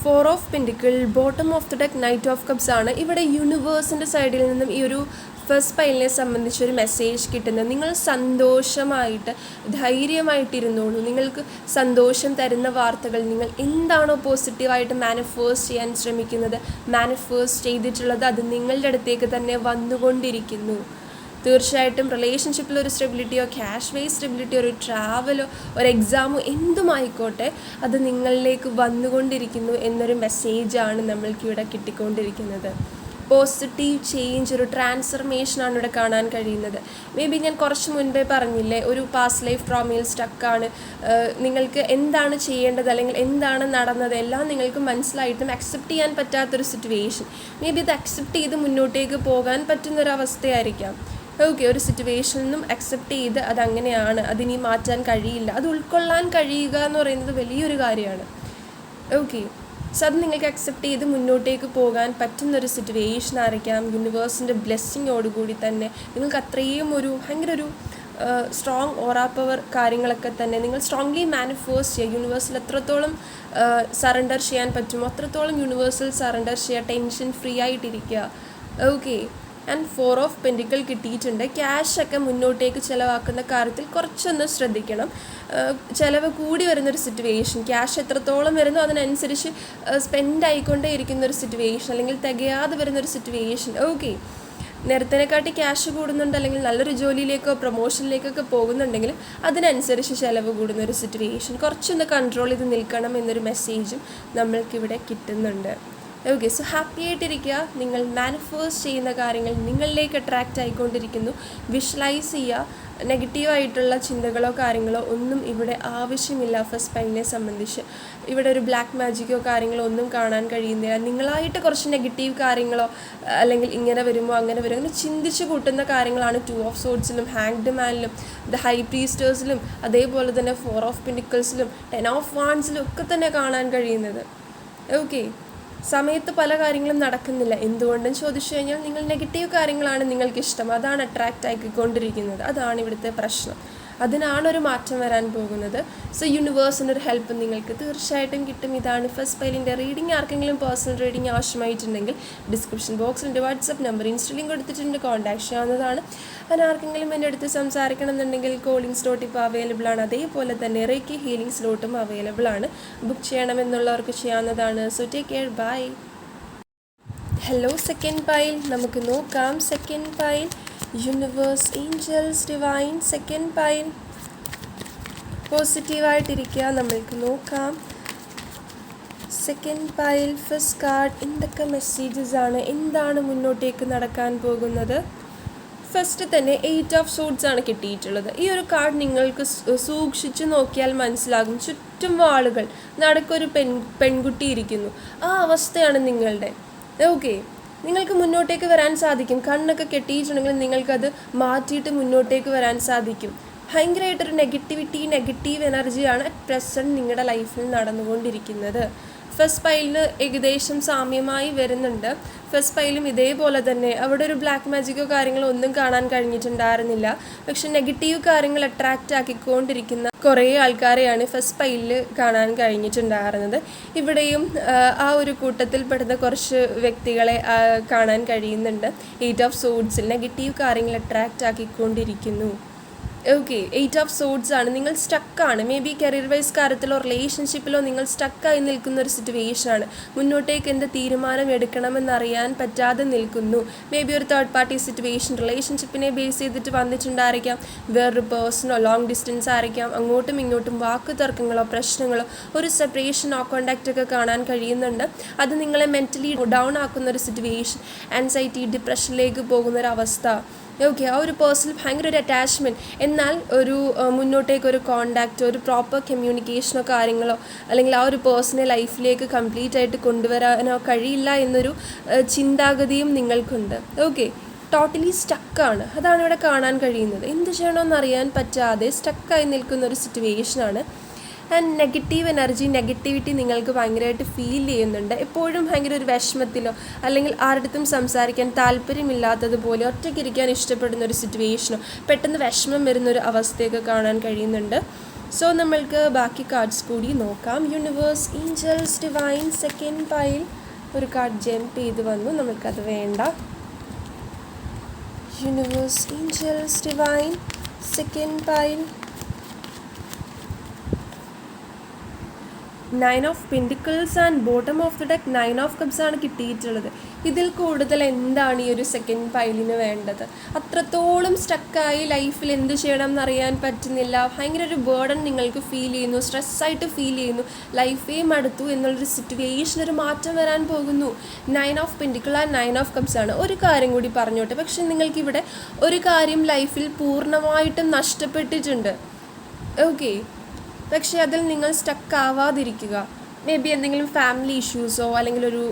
4 of pentacle, bottom of the deck, knight of cups ആണ്. ഇവിടെ യൂണിവേഴ്സിൻ്റെ സൈഡിൽ നിന്നും ഈ ഒരു ഫസ്റ്റ് പൈലിനെ സംബന്ധിച്ചൊരു മെസ്സേജ് കിട്ടുന്നത്, നിങ്ങൾ സന്തോഷമായിട്ട് ധൈര്യമായിട്ടിരുന്നോളൂ. നിങ്ങൾക്ക് സന്തോഷം തരുന്ന വാർത്തകൾ, നിങ്ങൾ എന്താണോ പോസിറ്റീവായിട്ട് മാനിഫേസ്റ്റ് ചെയ്യാൻ ശ്രമിക്കുന്നത്, മാനിഫേസ്റ്റ് ചെയ്തിട്ടുള്ളത്, അത് നിങ്ങളുടെ അടുത്തേക്ക് തന്നെ വന്നുകൊണ്ടിരിക്കുന്നു. തീർച്ചയായിട്ടും റിലേഷൻഷിപ്പിൽ ഒരു സ്റ്റെബിലിറ്റിയോ, ക്യാഷ് വൈസ് സ്റ്റെബിലിറ്റിയോ, ഒരു ട്രാവലോ, ഒരു എക്സാമോ എന്തുമായിക്കോട്ടെ, അത് നിങ്ങളിലേക്ക് വന്നുകൊണ്ടിരിക്കുന്നു എന്നൊരു മെസ്സേജാണ് നമ്മൾക്കിവിടെ കിട്ടിക്കൊണ്ടിരിക്കുന്നത്. പോസിറ്റീവ് ചേഞ്ച്, ഒരു ട്രാൻസ്ഫർമേഷനാണ് ഇവിടെ കാണാൻ കഴിയുന്നത്. മേ ബി ഞാൻ കുറച്ച് മുൻപേ പറഞ്ഞില്ലേ, ഒരു പാസ്റ്റ് ലൈഫ് ട്രോമയിൽ സ്റ്റക്കാണ്, നിങ്ങൾക്ക് എന്താണ് ചെയ്യേണ്ടത് അല്ലെങ്കിൽ എന്താണ് നടന്നത് എല്ലാം നിങ്ങൾക്ക് മനസ്സിലായിട്ടും അക്സെപ്റ്റ് ചെയ്യാൻ പറ്റാത്തൊരു സിറ്റുവേഷൻ. മേ ബി ഇത് അക്സെപ്റ്റ് ചെയ്ത് മുന്നോട്ടേക്ക് പോകാൻ പറ്റുന്നൊരവസ്ഥയായിരിക്കാം. ഒരു സിറ്റുവേഷനിൽ നിന്നും അക്സെപ്റ്റ് ചെയ്ത് അതങ്ങനെയാണ്, അതിനി മാറ്റാൻ കഴിയില്ല, അത് ഉൾക്കൊള്ളാൻ കഴിയുക എന്ന് പറയുന്നത് വലിയൊരു കാര്യമാണ്. സോ അത് നിങ്ങൾക്ക് അക്സെപ്റ്റ് ചെയ്ത് മുന്നോട്ടേക്ക് പോകാൻ പറ്റുന്നൊരു സിറ്റുവേഷൻ ആയിരിക്കാം. യൂണിവേഴ്സിൻ്റെ ബ്ലെസ്സിങ്ങോടുകൂടി തന്നെ നിങ്ങൾക്ക് അത്രയും ഭയങ്കര ഒരു സ്ട്രോങ് ഓറാ പവർ കാര്യങ്ങളൊക്കെ തന്നെ നിങ്ങൾ സ്ട്രോങ്ലി മാനിഫേസ്റ്റ് ചെയ്യുക. യൂണിവേഴ്സിൽ എത്രത്തോളം സറണ്ടർ ചെയ്യാൻ പറ്റുമോ അത്രത്തോളം യൂണിവേഴ്സിൽ സറണ്ടർ ചെയ്യുക, ടെൻഷൻ ഫ്രീ ആയിട്ടിരിക്കുക. ആൻഡ് 4 ഓഫ് പെൻറ്റിക്കിൾ കിട്ടിയിട്ടുണ്ട്. ക്യാഷൊക്കെ മുന്നോട്ടേക്ക് ചിലവാക്കുന്ന കാര്യത്തിൽ കുറച്ചൊന്ന് ശ്രദ്ധിക്കണം. ചിലവ് കൂടി വരുന്നൊരു സിറ്റുവേഷൻ, ക്യാഷ് എത്രത്തോളം വരുന്നോ അതിനനുസരിച്ച് സ്പെൻഡ് ആയിക്കൊണ്ടേ ഇരിക്കുന്നൊരു സിറ്റുവേഷൻ, അല്ലെങ്കിൽ തികയാതെ വരുന്നൊരു സിറ്റുവേഷൻ. നേരത്തേനെക്കാട്ടി ക്യാഷ് കൂടുന്നുണ്ട്, അല്ലെങ്കിൽ നല്ലൊരു ജോലിയിലേക്കോ പ്രൊമോഷനിലേക്കൊക്കെ പോകുന്നുണ്ടെങ്കിൽ അതിനനുസരിച്ച് ചിലവ് കൂടുന്നൊരു സിറ്റുവേഷൻ, കുറച്ചൊന്ന് കൺട്രോൾ ചെയ്ത് നിൽക്കണം എന്നൊരു മെസ്സേജും നമ്മൾക്കിവിടെ കിട്ടുന്നുണ്ട്. സോ ഹാപ്പി ആയിട്ടിരിക്കുക. നിങ്ങൾ മാനിഫേസ്റ്റ് ചെയ്യുന്ന കാര്യങ്ങൾ നിങ്ങളിലേക്ക് അട്രാക്റ്റ് ആയിക്കൊണ്ടിരിക്കുന്നു. വിഷ്വലൈസ് ചെയ്യുക. നെഗറ്റീവായിട്ടുള്ള ചിന്തകളോ കാര്യങ്ങളോ ഒന്നും ഇവിടെ ആവശ്യമില്ല. ഫസ്റ്റ് പൈലിനെ സംബന്ധിച്ച് ഇവിടെ ഒരു ബ്ലാക്ക് മാജിക്കോ കാര്യങ്ങളോ ഒന്നും കാണാൻ കഴിയുന്നില്ല. നിങ്ങളായിട്ട് കുറച്ച് നെഗറ്റീവ് കാര്യങ്ങളോ അല്ലെങ്കിൽ ഇങ്ങനെ വരുമോ അങ്ങനെ വരും അങ്ങനെ ചിന്തിച്ച് കൂട്ടുന്ന കാര്യങ്ങളാണ് 2 ഓഫ് സോഡ്സിലും ഹാങ്ഡ് മാനിലും ദ ഹൈ പ്രീസ്റ്റേഴ്സിലും അതേപോലെ തന്നെ 4 ഓഫ് പെൻറ്റിക്കിൾസിലും 10 ഓഫ് വാൻഡ്സിലും ഒക്കെ തന്നെ കാണാൻ കഴിയുന്നത്. സമയത്ത് പല കാര്യങ്ങളും നടക്കുന്നില്ല. എന്തുകൊണ്ടെന്ന് ചോദിച്ചു കഴിഞ്ഞാൽ നിങ്ങൾ നെഗറ്റീവ് കാര്യങ്ങളാണ് നിങ്ങൾക്കിഷ്ടം, അതാണ് അട്രാക്റ്റ് ആക്കിക്കൊണ്ടിരിക്കുന്നത്. അതാണ് ഇവിടുത്തെ പ്രശ്നം. അതിനാണൊരു മാറ്റം വരാൻ പോകുന്നത്. സോ യൂണിവേഴ്സിൻ്റെ ഒരു ഹെൽപ്പ് നിങ്ങൾക്ക് തീർച്ചയായിട്ടും കിട്ടും. ഇതാണ് ഫസ്റ്റ് പൈലിൻ്റെ റീഡിംഗ്. ആർക്കെങ്കിലും പേഴ്സണൽ റീഡിംഗ് ആവശ്യമായിട്ടുണ്ടെങ്കിൽ ഡിസ്ക്രിപ്ഷൻ ബോക്സിൽ എൻ്റെ വാട്സപ്പ് നമ്പർ ഇൻസ്റ്റലിംഗ് കൊടുത്തിട്ടുണ്ട്, കോൺടാക്ട് ചെയ്യാവുന്നതാണ്. അതിന് ആർക്കെങ്കിലും എൻ്റെ അടുത്ത് സംസാരിക്കണം എന്നുണ്ടെങ്കിൽ കോളിംഗ് സ്ലോട്ട് ഇപ്പോൾ അവൈലബിൾ ആണ്. അതേപോലെ തന്നെ റേക്കി ഹീലിംഗ് സ്ലോട്ടും അവൈലബിൾ ആണ്. ബുക്ക് ചെയ്യണമെന്നുള്ളവർക്ക് ചെയ്യാവുന്നതാണ്. So take care, bye. Hello second pile, നമുക്ക് നോക്കാം. Second pile, universe, angels, divine, second pile പോസിറ്റീവായിട്ടിരിക്കുക. നമ്മൾക്ക് നോക്കാം. സെക്കൻഡ് പൈൽ ഫസ്റ്റ് കാർഡ് എന്തൊക്കെ മെസ്സേജസ് ആണ്, എന്താണ് മുന്നോട്ടേക്ക് നടക്കാൻ പോകുന്നത്? ഫസ്റ്റ് തന്നെ 8 ഓഫ് സോഡ്സ് ആണ് കിട്ടിയിട്ടുള്ളത്. ഈ ഒരു കാർഡ് നിങ്ങൾക്ക് സൂക്ഷിച്ചു നോക്കിയാൽ മനസ്സിലാകും. ചുറ്റും വാളുകൾ, നടുക്കൊരു പെൺകുട്ടി ഇരിക്കുന്നു. ആ അവസ്ഥയാണ് നിങ്ങളുടെ. ഓക്കെ, നിങ്ങൾക്ക് മുന്നോട്ടേക്ക് വരാൻ സാധിക്കും. കണ്ണൊക്കെ കെട്ടിയിട്ടുണ്ടെങ്കിൽ നിങ്ങൾക്കത് മാറ്റിയിട്ട് മുന്നോട്ടേക്ക് വരാൻ സാധിക്കും. ഭയങ്കരമായിട്ടൊരു നെഗറ്റീവ് എനർജിയാണ് അറ്റ് പ്രസൻറ്റ് നിങ്ങളുടെ ലൈഫിൽ നടന്നുകൊണ്ടിരിക്കുന്നത്. ഫസ്റ്റ് പൈലിന് ഏകദേശം സാമ്യമായി വരുന്നുണ്ട്. ഫസ്റ്റ് പൈലും ഇതേപോലെ തന്നെ അവിടെ ഒരു ബ്ലാക്ക് മാജിക്കോ കാര്യങ്ങളോ ഒന്നും കാണാൻ കഴിഞ്ഞിട്ടുണ്ടായിരുന്നില്ല. പക്ഷെ നെഗറ്റീവ് കാര്യങ്ങൾ അട്രാക്റ്റ് ആക്കിക്കൊണ്ടിരിക്കുന്ന കുറേ ആൾക്കാരെയാണ് ഫസ്റ്റ് പൈലിൽ കാണാൻ കഴിഞ്ഞിട്ടുണ്ടായിരുന്നത്. ഇവിടെയും ആ ഒരു കൂട്ടത്തിൽ പെടുന്ന കുറച്ച് വ്യക്തികളെ കാണാൻ കഴിയുന്നുണ്ട്. 8 ഓഫ് സോഡ്സിൽ നെഗറ്റീവ് കാര്യങ്ങൾ അട്രാക്റ്റ് ആക്കിക്കൊണ്ടിരിക്കുന്നു. ഓക്കെ, 8 ഓഫ് സോഡ്സ് ആണ്. നിങ്ങൾ സ്റ്റക്കാണ്. മേ ബി കരിയർ വൈസ് കാര്യത്തിലോ റിലേഷൻഷിപ്പിലോ നിങ്ങൾ സ്റ്റക്കായി നിൽക്കുന്ന ഒരു സിറ്റുവേഷനാണ്. മുന്നോട്ടേക്ക് എന്ത് തീരുമാനം എടുക്കണമെന്നറിയാൻ പറ്റാതെ നിൽക്കുന്നു. മേ ബി ഒരു തേർഡ് പാർട്ടി സിറ്റുവേഷൻ റിലേഷൻഷിപ്പിനെ ബേസ് ചെയ്തിട്ട് വന്നിട്ടുണ്ടായിരിക്കാം. വേറൊരു പേഴ്സണോ ലോങ് ഡിസ്റ്റൻസ് ആയിരിക്കാം. അങ്ങോട്ടും ഇങ്ങോട്ടും വാക്ക് തർക്കങ്ങളോ പ്രശ്നങ്ങളോ ഒരു സെപ്പറേഷനോ കോണ്ടാക്റ്റ് ഒക്കെ കാണാൻ കഴിയുന്നുണ്ട്. അത് നിങ്ങളെ മെൻ്റലി ഡൗൺ ആക്കുന്ന ഒരു സിറ്റുവേഷൻ, ആൻസൈറ്റി, ഡിപ്രഷനിലേക്ക് പോകുന്നൊരവസ്ഥ. ഓക്കെ, ആ ഒരു പേഴ്സണിൽ ഭയങ്കര ഒരു അറ്റാച്ച്മെൻറ്റ്, എന്നാൽ ഒരു മുന്നോട്ടേക്കൊരു കോണ്ടാക്റ്റോ ഒരു പ്രോപ്പർ കമ്മ്യൂണിക്കേഷനോ കാര്യങ്ങളോ അല്ലെങ്കിൽ ആ ഒരു പേഴ്സണെ ലൈഫിലേക്ക് കംപ്ലീറ്റ് ആയിട്ട് കൊണ്ടുവരാനോ കഴിയില്ല എന്നൊരു ചിന്താഗതിയും നിങ്ങൾക്കുണ്ട്. ഓക്കെ, ടോട്ടലി സ്റ്റക്കാണ്. അതാണ് ഇവിടെ കാണാൻ കഴിയുന്നത്. എന്ത് ചെയ്യണമെന്നറിയാൻ പറ്റാതെ സ്റ്റക്കായി നിൽക്കുന്ന ഒരു സിറ്റുവേഷനാണ്. ആൻഡ് നെഗറ്റീവ് എനർജി, നെഗറ്റിവിറ്റി നിങ്ങൾക്ക് ഭയങ്കരമായിട്ട് ഫീൽ ചെയ്യുന്നുണ്ട്. എപ്പോഴും ഭയങ്കര ഒരു വിഷമത്തിലോ അല്ലെങ്കിൽ ആരുടെടുത്തും സംസാരിക്കാൻ താല്പര്യമില്ലാത്തതുപോലെ ഒറ്റയ്ക്കിരിക്കാൻ ഇഷ്ടപ്പെടുന്ന ഒരു സിറ്റുവേഷനോ പെട്ടെന്ന് വിഷമം വരുന്നൊരു അവസ്ഥയൊക്കെ കാണാൻ കഴിയുന്നുണ്ട്. സോ നമ്മൾക്ക് ബാക്കി കാർഡ്സ് കൂടി നോക്കാം. Universe, angels, divine. Second pile ഒരു കാർഡ് ജമ്പ് ചെയ്ത് വന്നു, നമ്മൾക്കത് വേണ്ട. Universe, angels, divine. Second pile 9 of pentacles and bottom of the deck 9 of cups ആണ് കിട്ടിയിട്ടുള്ളത്. ഇതിൽ കൂടുതൽ എന്താണ് ഈ ഒരു സെക്കൻഡ് പൈലിന് വേണ്ടത്? അത്രത്തോളം സ്റ്റക്കായി ലൈഫിൽ എന്ത് ചെയ്യണം എന്നറിയാൻ പറ്റുന്നില്ല. ഭയങ്കര ഒരു ബേർഡൻ നിങ്ങൾക്ക് ഫീൽ ചെയ്യുന്നു, സ്ട്രെസ്സായിട്ട് ഫീൽ ചെയ്യുന്നു, ലൈഫേ മടുത്തു എന്നുള്ളൊരു സിറ്റുവേഷൻ, ഒരു മാറ്റം വരാൻ പോകുന്നു. 9 of pentacle and 9 of cups ആണ്. ഒരു കാര്യം കൂടി പറഞ്ഞോട്ടെ, പക്ഷെ നിങ്ങൾക്കിവിടെ ഒരു കാര്യം ലൈഫിൽ പൂർണ്ണമായിട്ടും നഷ്ടപ്പെട്ടിട്ടുണ്ട്. ഓക്കെ, പക്ഷേ അതിൽ നിങ്ങൾ സ്റ്റക്ക് ആവാതിരിക്കുക. മേ ബി എന്തെങ്കിലും ഫാമിലി ഇഷ്യൂസോ അല്ലെങ്കിൽ ഒരു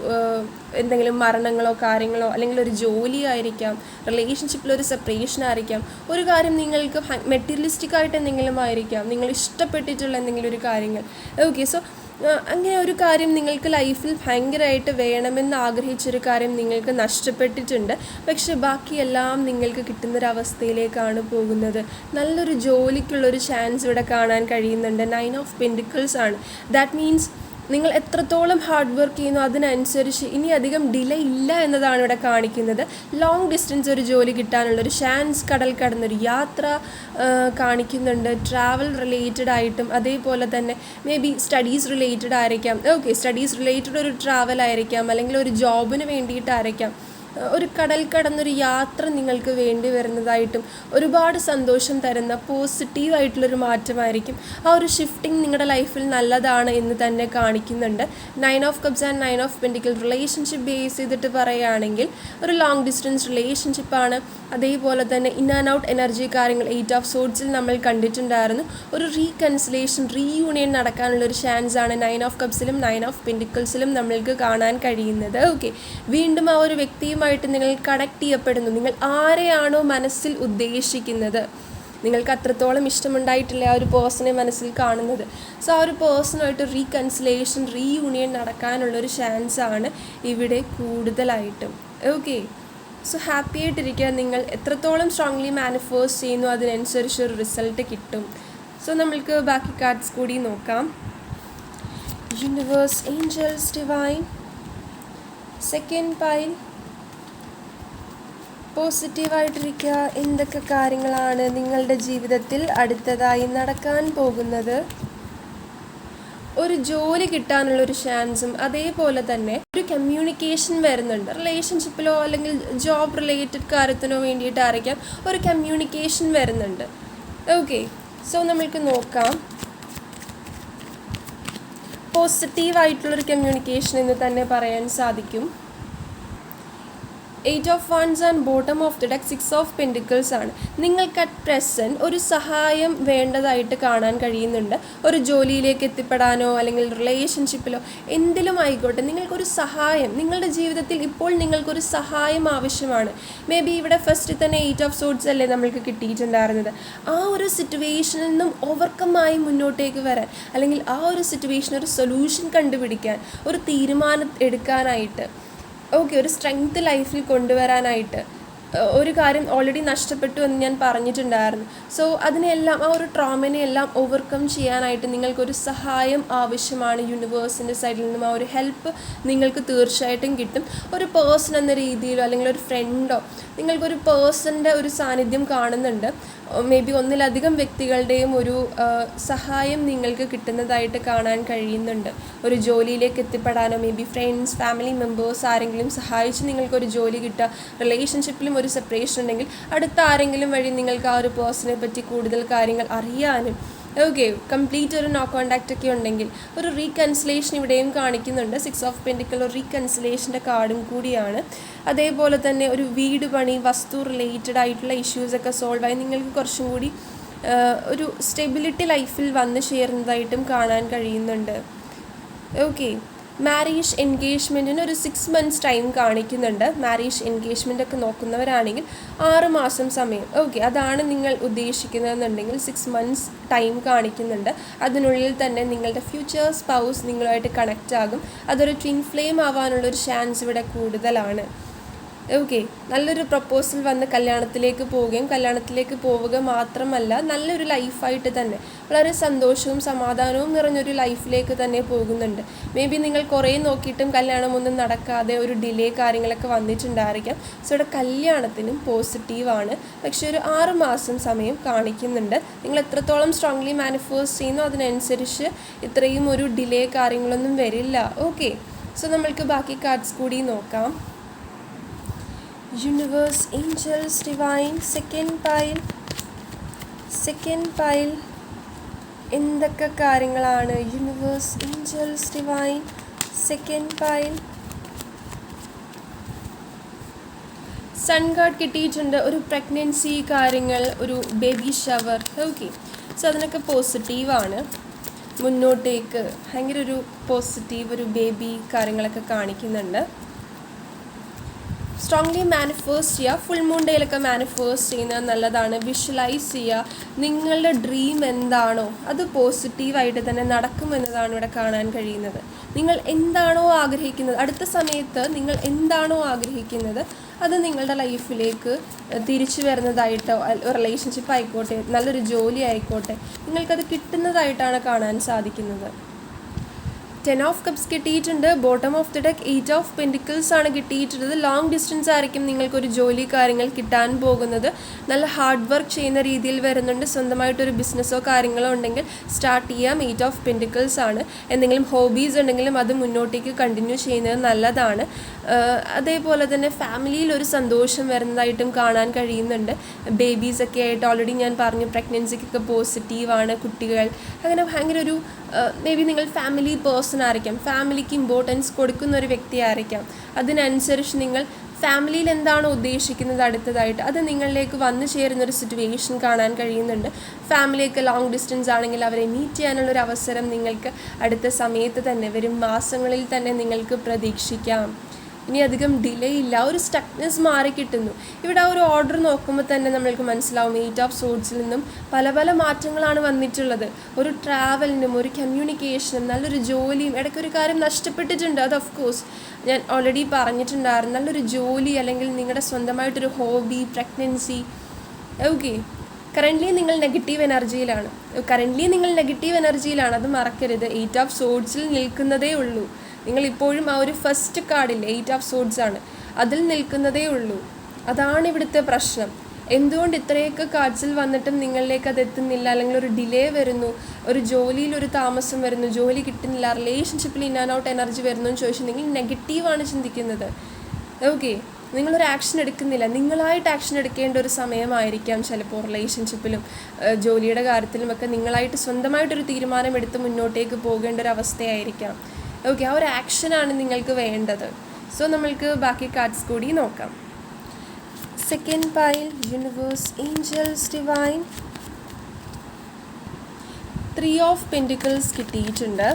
എന്തെങ്കിലും മരണങ്ങളോ കാര്യങ്ങളോ അല്ലെങ്കിൽ ഒരു ജോലി ആയിരിക്കാം, റിലേഷൻഷിപ്പിലൊരു സെപ്പറേഷൻ ആയിരിക്കാം, ഒരു കാര്യം നിങ്ങൾക്ക് മെറ്റീരിയലിസ്റ്റിക് ആയിട്ട് എന്തെങ്കിലും ആയിരിക്കാം, നിങ്ങൾ ഇഷ്ടപ്പെട്ടിട്ടുള്ള എന്തെങ്കിലും ഒരു കാര്യങ്ങൾ. ഓക്കെ, സോ അങ്ങനെ ഒരു കാര്യം നിങ്ങൾക്ക് ലൈഫിൽ ഭയങ്കരമായിട്ട് വേണമെന്ന് ആഗ്രഹിച്ചൊരു കാര്യം നിങ്ങൾക്ക് നഷ്ടപ്പെട്ടിട്ടുണ്ട്. പക്ഷെ ബാക്കിയെല്ലാം നിങ്ങൾക്ക് കിട്ടുന്നൊരവസ്ഥയിലേക്കാണ് പോകുന്നത്. നല്ലൊരു ജോലിക്കുള്ളൊരു ചാൻസ് ഇവിടെ കാണാൻ കഴിയുന്നുണ്ട്. 9 ഓഫ് പെൻറ്റിക്കിൾസ് ആണ്. ദാറ്റ് മീൻസ് നിങ്ങൾ എത്രത്തോളം ഹാർഡ് വർക്ക് ചെയ്യുന്നു അതിനനുസരിച്ച് ഇനി അധികം ഡിലേ ഇല്ല എന്നതാണ് ഇവിടെ കാണിക്കുന്നത്. ലോങ് ഡിസ്റ്റൻസ് ഒരു ജോലി കിട്ടാനുള്ളൊരു ചാൻസ്, കടൽ കടന്നൊരു യാത്ര കാണിക്കുന്നുണ്ട്. ട്രാവൽ റിലേറ്റഡ് ആയിട്ടും അതേപോലെ തന്നെ മേ ബി സ്റ്റഡീസ് റിലേറ്റഡ് ആയിരിക്കാം. ഓക്കെ, സ്റ്റഡീസ് റിലേറ്റഡ് ഒരു ട്രാവൽ ആയിരിക്കാം, അല്ലെങ്കിൽ ഒരു ജോബിന് വേണ്ടിയിട്ടായിരിക്കാം. ഒരു കടൽ കടന്നൊരു യാത്ര നിങ്ങൾക്ക് വേണ്ടി വരുന്നതായിട്ടും ഒരുപാട് സന്തോഷം തരുന്ന പോസിറ്റീവായിട്ടുള്ളൊരു മാറ്റമായിരിക്കും. ആ ഒരു ഷിഫ്റ്റിംഗ് നിങ്ങളുടെ ലൈഫിൽ നല്ലതാണ് എന്ന് തന്നെ കാണിക്കുന്നുണ്ട്. 9 of cups and 9 of pentacle relationship base ചെയ്തിട്ട് പറയുകയാണെങ്കിൽ ഒരു ലോങ് ഡിസ്റ്റൻസ് റിലേഷൻഷിപ്പാണ്. അതേപോലെ തന്നെ ഇൻ ആൻഡ് ഔട്ട് എനർജി കാര്യങ്ങൾ 8 ഓഫ് സോഡ്സിൽ നമ്മൾ കണ്ടിട്ടുണ്ടായിരുന്നു. ഒരു റീകൺസിലേഷൻ, റീയൂണിയൻ നടക്കാനുള്ളൊരു ചാൻസ് ആണ് 9 ഓഫ് കപ്സിലും 9 ഓഫ് പെൻറ്റിക്കിൾസിലും നമ്മൾക്ക് കാണാൻ കഴിയുന്നത്. ഓക്കെ, വീണ്ടും ആ ഒരു വ്യക്തിയുമായിട്ട് നിങ്ങൾ കണക്ട് ചെയ്യപ്പെടുന്നു. നിങ്ങൾ ആരെയാണോ മനസ്സിൽ ഉദ്ദേശിക്കുന്നത്, നിങ്ങൾക്ക് അത്രത്തോളം ഇഷ്ടമുണ്ടായിട്ടില്ല ആ ഒരു പേഴ്സണെ മനസ്സിൽ കാണുന്നത്. സോ ആ ഒരു പേഴ്സണുമായിട്ട് റീകൺസിലേഷൻ, റീയൂണിയൻ നടക്കാനുള്ളൊരു ചാൻസാണ് ഇവിടെ കൂടുതലായിട്ടും. ഓക്കെ, സോ ഹാപ്പി ആയിട്ടിരിക്കുക. നിങ്ങൾ എത്രത്തോളം സ്ട്രോങ്ലി മാനിഫെസ്റ്റ് ചെയ്യുന്നു അതിനനുസരിച്ചൊരു റിസൾട്ട് കിട്ടും. സോ നമ്മൾക്ക് ബാക്കി കാർഡ്സ് കൂടി നോക്കാം. Universe, angels, divine. Second pile പോസിറ്റീവായിട്ടിരിക്കുക. എന്തൊക്കെ കാര്യങ്ങളാണ് നിങ്ങളുടെ ജീവിതത്തിൽ അടുത്തതായി നടക്കാൻ പോകുന്നത്? ഒരു ജോലി കിട്ടാനുള്ളൊരു ചാൻസും അതേപോലെ തന്നെ ഒരു കമ്മ്യൂണിക്കേഷൻ വരുന്നുണ്ട്. റിലേഷൻഷിപ്പിലോ അല്ലെങ്കിൽ ജോബ് റിലേറ്റഡ് കാര്യത്തിനോ വേണ്ടിയിട്ടായിരിക്കാം ഒരു കമ്മ്യൂണിക്കേഷൻ വരുന്നുണ്ട്. ഓക്കെ, സോ നമ്മൾക്ക് നോക്കാം. പോസിറ്റീവായിട്ടുള്ളൊരു കമ്മ്യൂണിക്കേഷൻ എന്ന് തന്നെ പറയാൻ സാധിക്കും. Eight of wands and bottom of the deck 6 of pentacles ആണ്. നിങ്ങൾക്ക് അറ്റ് പ്രസൻറ്റ് ഒരു സഹായം വേണ്ടതായിട്ട് കാണാൻ കഴിയുന്നുണ്ട്. ഒരു ജോലിയിലേക്ക് എത്തിപ്പെടാനോ അല്ലെങ്കിൽ റിലേഷൻഷിപ്പിലോ എന്തിലും ആയിക്കോട്ടെ, നിങ്ങൾക്കൊരു സഹായം, നിങ്ങളുടെ ജീവിതത്തിൽ ഇപ്പോൾ നിങ്ങൾക്കൊരു സഹായം ആവശ്യമാണ്. മേ ബി ഇവിടെ ഫസ്റ്റ് തന്നെ 8 ഓഫ് സോഡ്സ് അല്ലേ നമ്മൾക്ക് കിട്ടിയിട്ടുണ്ടായിരുന്നത്. ആ ഒരു സിറ്റുവേഷനിൽ നിന്നും ഓവർകമായി മുന്നോട്ടേക്ക് വരാൻ, അല്ലെങ്കിൽ ആ ഒരു സിറ്റുവേഷൻ ഒരു സൊല്യൂഷൻ കണ്ടുപിടിക്കാൻ, ഒരു തീരുമാനം എടുക്കാനായിട്ട്, ഓക്കെ, ഒരു സ്ട്രെങ്ത് ലൈഫിൽ കൊണ്ടുവരാനായിട്ട്. ഒരു കാര്യം ഓൾറെഡി നഷ്ടപ്പെട്ടു എന്ന് ഞാൻ പറഞ്ഞിട്ടുണ്ടായിരുന്നു. സോ അതിനെല്ലാം, ആ ഒരു ട്രോമനെയെല്ലാം ഓവർകം ചെയ്യാനായിട്ട് നിങ്ങൾക്കൊരു സഹായം ആവശ്യമാണ്. യൂണിവേഴ്സിൻ്റെ സൈഡിൽ നിന്നും ആ ഒരു ഹെൽപ്പ് നിങ്ങൾക്ക് തീർച്ചയായിട്ടും കിട്ടും. ഒരു പേഴ്സൺ എന്ന രീതിയിലോ അല്ലെങ്കിൽ ഒരു ഫ്രണ്ടോ, നിങ്ങൾക്കൊരു പേഴ്സൻ്റെ ഒരു സാന്നിധ്യം കാണുന്നുണ്ട്. മേ ബി ഒന്നിലധികം വ്യക്തികളുടെയും ഒരു സഹായം നിങ്ങൾക്ക് കിട്ടുന്നതായിട്ട് കാണാൻ കഴിയുന്നുണ്ട്. ഒരു ജോലിയിലേക്ക് എത്തിപ്പെടാനോ, maybe friends, family members ആരെങ്കിലും സഹായിച്ച് നിങ്ങൾക്കൊരു ജോലി കിട്ടുക. റിലേഷൻഷിപ്പിലും ഒരു സെപ്പറേഷൻ ഉണ്ടെങ്കിൽ അടുത്ത ആരെങ്കിലും വഴി നിങ്ങൾക്ക് ആ ഒരു പേഴ്സണെ പറ്റി കൂടുതൽ കാര്യങ്ങൾ അറിയാനും, ഓക്കെ, കംപ്ലീറ്റ് ഒരു നോ കോണ്ടാക്റ്റ് ഒക്കെ ഉണ്ടെങ്കിൽ ഒരു റീകൺസിലേഷൻ ഇവിടെയും കാണിക്കുന്നുണ്ട്. 6 ഓഫ് പെൻറ്റിക്കിൾ ഒരു റീകൺസിലേഷൻ്റെ കാർഡും കൂടിയാണ്. അതേപോലെ തന്നെ ഒരു വീട് പണി, വസ്തു റിലേറ്റഡ് ആയിട്ടുള്ള ഇഷ്യൂസൊക്കെ സോൾവ് ആയി നിങ്ങൾക്ക് കുറച്ചും കൂടി ഒരു സ്റ്റെബിലിറ്റി ലൈഫിൽ വന്നു ചേരുന്നതായിട്ടും കാണാൻ കഴിയുന്നുണ്ട്. ഓക്കെ, മാരേജ് എൻഗേജ്മെൻറ്റിന് ഒരു 6 months ടൈം കാണിക്കുന്നുണ്ട്. മാരേജ് എൻഗേജ്മെൻ്റ് ഒക്കെ നോക്കുന്നവരാണെങ്കിൽ 6 മാസം സമയം, ഓക്കെ, അതാണ് നിങ്ങൾ ഉദ്ദേശിക്കുന്നതെന്നുണ്ടെങ്കിൽ 6 months ടൈം കാണിക്കുന്നുണ്ട്. അതിനുള്ളിൽ തന്നെ നിങ്ങളുടെ ഫ്യൂച്ചർ സ്പൗസ് നിങ്ങളുമായിട്ട് കണക്റ്റ് ആകും. അതൊരു ട്വിൻ ഫ്ലെയിം ആവാനുള്ളൊരു ചാൻസ് ഇവിടെ കൂടുതലാണ്. ഓക്കെ, നല്ലൊരു പ്രപ്പോസൽ വന്ന് കല്യാണത്തിലേക്ക് പോവുകയും കല്യാണത്തിലേക്ക് പോവുക മാത്രമല്ല, നല്ലൊരു ലൈഫായിട്ട് തന്നെ വളരെ സന്തോഷവും സമാധാനവും നിറഞ്ഞൊരു ലൈഫിലേക്ക് തന്നെ പോകുന്നുണ്ട്. മേ ബി നിങ്ങൾ കുറേ നോക്കിയിട്ടും കല്യാണമൊന്നും നടക്കാതെ ഒരു ഡിലേ കാര്യങ്ങളൊക്കെ വന്നിട്ടുണ്ടായിരിക്കാം. സോ ഇവിടെ കല്യാണത്തിനും പോസിറ്റീവാണ്. പക്ഷേ ഒരു 6 മാസം സമയം കാണിക്കുന്നുണ്ട്. നിങ്ങൾ എത്രത്തോളം സ്ട്രോങ്ലി മാനിഫെസ്റ്റ് ചെയ്യുന്നു അതിനനുസരിച്ച് ഇത്രയും ഒരു ഡിലേ കാര്യങ്ങളൊന്നും വരില്ല. ഓക്കെ, സോ നമ്മൾക്ക് ബാക്കി കാർഡ്സ് കൂടി നോക്കാം. Universe, angels, divine, second pile എന്തൊക്കെ കാര്യങ്ങളാണ്? Universe, angels, divine, second pile. Sun card കിട്ടിയിട്ടുണ്ട്. ഒരു പ്രഗ്നൻസി കാര്യങ്ങൾ, ഒരു ബേബി ഷവർ, ഓക്കെ, സോ അതിനൊക്കെ പോസിറ്റീവാണ്. മുന്നോട്ടേക്ക് ഭയങ്കര ഒരു പോസിറ്റീവ് ഒരു ബേബി കാര്യങ്ങളൊക്കെ കാണിക്കുന്നുണ്ട്. സ്ട്രോങ്ലി മാനിഫെസ്റ്റ് ചെയ്യുക. ഫുൾ മൂൺ ഡേയിലൊക്കെ മാനിഫെസ്റ്റ് ചെയ്യുന്നത് നല്ലതാണ്. വിഷ്വലൈസ് ചെയ്യുക. നിങ്ങളുടെ ഡ്രീം എന്താണോ അത് പോസിറ്റീവായിട്ട് തന്നെ നടക്കുമെന്നതാണ് ഇവിടെ കാണാൻ കഴിയുന്നത്. നിങ്ങൾ എന്താണോ ആഗ്രഹിക്കുന്നത്, അടുത്ത സമയത്ത് നിങ്ങൾ എന്താണോ ആഗ്രഹിക്കുന്നത് അത് നിങ്ങളുടെ ലൈഫിലേക്ക് തിരിച്ചു വരുന്നതായിട്ടോ, റിലേഷൻഷിപ്പ് ആയിക്കോട്ടെ, നല്ലൊരു ജോലി ആയിക്കോട്ടെ, നിങ്ങൾക്കത് കിട്ടുന്നതായിട്ടാണ് കാണാൻ സാധിക്കുന്നത്. 10 ഓഫ് കപ്സ് കിട്ടിയിട്ടുണ്ട്. Bottom of the deck 8 of pentacles ആണ് കിട്ടിയിട്ടുള്ളത്. ലോങ് ഡിസ്റ്റൻസ് ആയിരിക്കും നിങ്ങൾക്കൊരു ജോലി കാര്യങ്ങൾ കിട്ടാൻ പോകുന്നത്. നല്ല ഹാർഡ് വർക്ക് ചെയ്യുന്ന രീതിയിൽ വരുന്നുണ്ട്. സ്വന്തമായിട്ടൊരു ബിസിനസ്സോ കാര്യങ്ങളോ ഉണ്ടെങ്കിൽ സ്റ്റാർട്ട് ചെയ്യാം. 8 ഓഫ് പെൻറ്റിക്കിൾസ് ആണ്. എന്തെങ്കിലും ഹോബീസ് ഉണ്ടെങ്കിലും അത് മുന്നോട്ടേക്ക് കണ്ടിന്യൂ ചെയ്യുന്നത് നല്ലതാണ്. അതേപോലെ തന്നെ ഫാമിലിയിൽ ഒരു സന്തോഷം വരുന്നതായിട്ടും കാണാൻ കഴിയുന്നുണ്ട്. ബേബീസൊക്കെ ആയിട്ട് ഓൾറെഡി ഞാൻ പറഞ്ഞു, പ്രഗ്നൻസിക്കൊക്കെ പോസിറ്റീവാണ്. കുട്ടികൾ അങ്ങനെ ഭയങ്കര ഒരു മേ ബി നിങ്ങൾ ഫാമിലി പേഴ്സൺ ആയിരിക്കാം, ഫാമിലിക്ക് ഇമ്പോർട്ടൻസ് കൊടുക്കുന്ന ഒരു വ്യക്തിയായിരിക്കാം. അതിനനുസരിച്ച് നിങ്ങൾ ഫാമിലിയിൽ എന്താണോ ഉദ്ദേശിക്കുന്നത് അടുത്തതായിട്ട് അത് നിങ്ങളിലേക്ക് വന്നു ചേരുന്നൊരു സിറ്റുവേഷൻ കാണാൻ കഴിയുന്നുണ്ട്. ഫാമിലിയൊക്കെ ലോങ് ഡിസ്റ്റൻസ് ആണെങ്കിൽ അവരെ മീറ്റ് ചെയ്യാനുള്ളൊരു അവസരം നിങ്ങൾക്ക് അടുത്ത സമയത്ത് തന്നെ, വരും മാസങ്ങളിൽ തന്നെ നിങ്ങൾക്ക് പ്രതീക്ഷിക്കാം. ഇനി അധികം ഡിലേ ഇല്ല. ഒരു സ്റ്റക്നെസ് മാറിക്കിട്ടുന്നു. ഇവിടെ ആ ഒരു ഓർഡർ നോക്കുമ്പോൾ തന്നെ നമ്മൾക്ക് മനസ്സിലാവും 8 ഓഫ് സോഡ്സിൽ നിന്നും പല പല മാറ്റങ്ങളാണ് വന്നിട്ടുള്ളത്. ഒരു ട്രാവലിനും ഒരു കമ്മ്യൂണിക്കേഷനും നല്ലൊരു ജോലിയും, ഇടയ്ക്കൊരു കാര്യം നഷ്ടപ്പെട്ടിട്ടുണ്ട്. അത് ഓഫ് കോഴ്സ് ഞാൻ ഓൾറെഡി പറഞ്ഞിട്ടുണ്ടായിരുന്നു. നല്ലൊരു ജോലി അല്ലെങ്കിൽ നിങ്ങളുടെ സ്വന്തമായിട്ടൊരു ഹോബി, പ്രഗ്നൻസി, ഓക്കെ. കറൻ്റ്ലി നിങ്ങൾ നെഗറ്റീവ് എനർജിയിലാണ്. അത് മറക്കരുത്. 8 ഓഫ് സോഡ്സിൽ നിൽക്കുന്നതേ ഉള്ളൂ. നിങ്ങളിപ്പോഴും ആ ഒരു ഫസ്റ്റ് കാർഡില്ലേ 8 ഓഫ് സോഡ്സ് ആണ്, അതിൽ നിൽക്കുന്നതേ ഉള്ളൂ. അതാണ് ഇവിടുത്തെ പ്രശ്നം. എന്തുകൊണ്ട് ഇത്രയൊക്കെ കാർഡ്സിൽ വന്നിട്ടും നിങ്ങളിലേക്ക് അത് എത്തുന്നില്ല, അല്ലെങ്കിൽ ഒരു ഡിലേ വരുന്നു, ഒരു ജോലിയിൽ ഒരു താമസം വരുന്നു, ജോലി കിട്ടുന്നില്ല, റിലേഷൻഷിപ്പിൽ ഇൻ ആൻഡ് ഔട്ട് എനർജി വരുന്നു എന്ന് ചോദിച്ചാൽ നിങ്ങൾ നെഗറ്റീവാണ് ചിന്തിക്കുന്നത്. ഓക്കെ, നിങ്ങളൊരു ആക്ഷൻ എടുക്കുന്നില്ല. നിങ്ങളായിട്ട് ആക്ഷൻ എടുക്കേണ്ട ഒരു സമയമായിരിക്കാം ചിലപ്പോൾ. റിലേഷൻഷിപ്പിലും ജോലിയുടെ കാര്യത്തിലുമൊക്കെ നിങ്ങളായിട്ട് സ്വന്തമായിട്ടൊരു തീരുമാനം എടുത്ത് മുന്നോട്ടേക്ക് പോകേണ്ട ഒരു അവസ്ഥയായിരിക്കാം. ഓക്കെ, ആ ഒരു ആക്ഷനാണ് നിങ്ങൾക്ക് വേണ്ടത്. സോ നമ്മൾക്ക് ബാക്കി കാർഡ്സ് കൂടി നോക്കാം. Second pile universe, angels, divine. 3 of pentacles കിട്ടിയിട്ടുണ്ട്.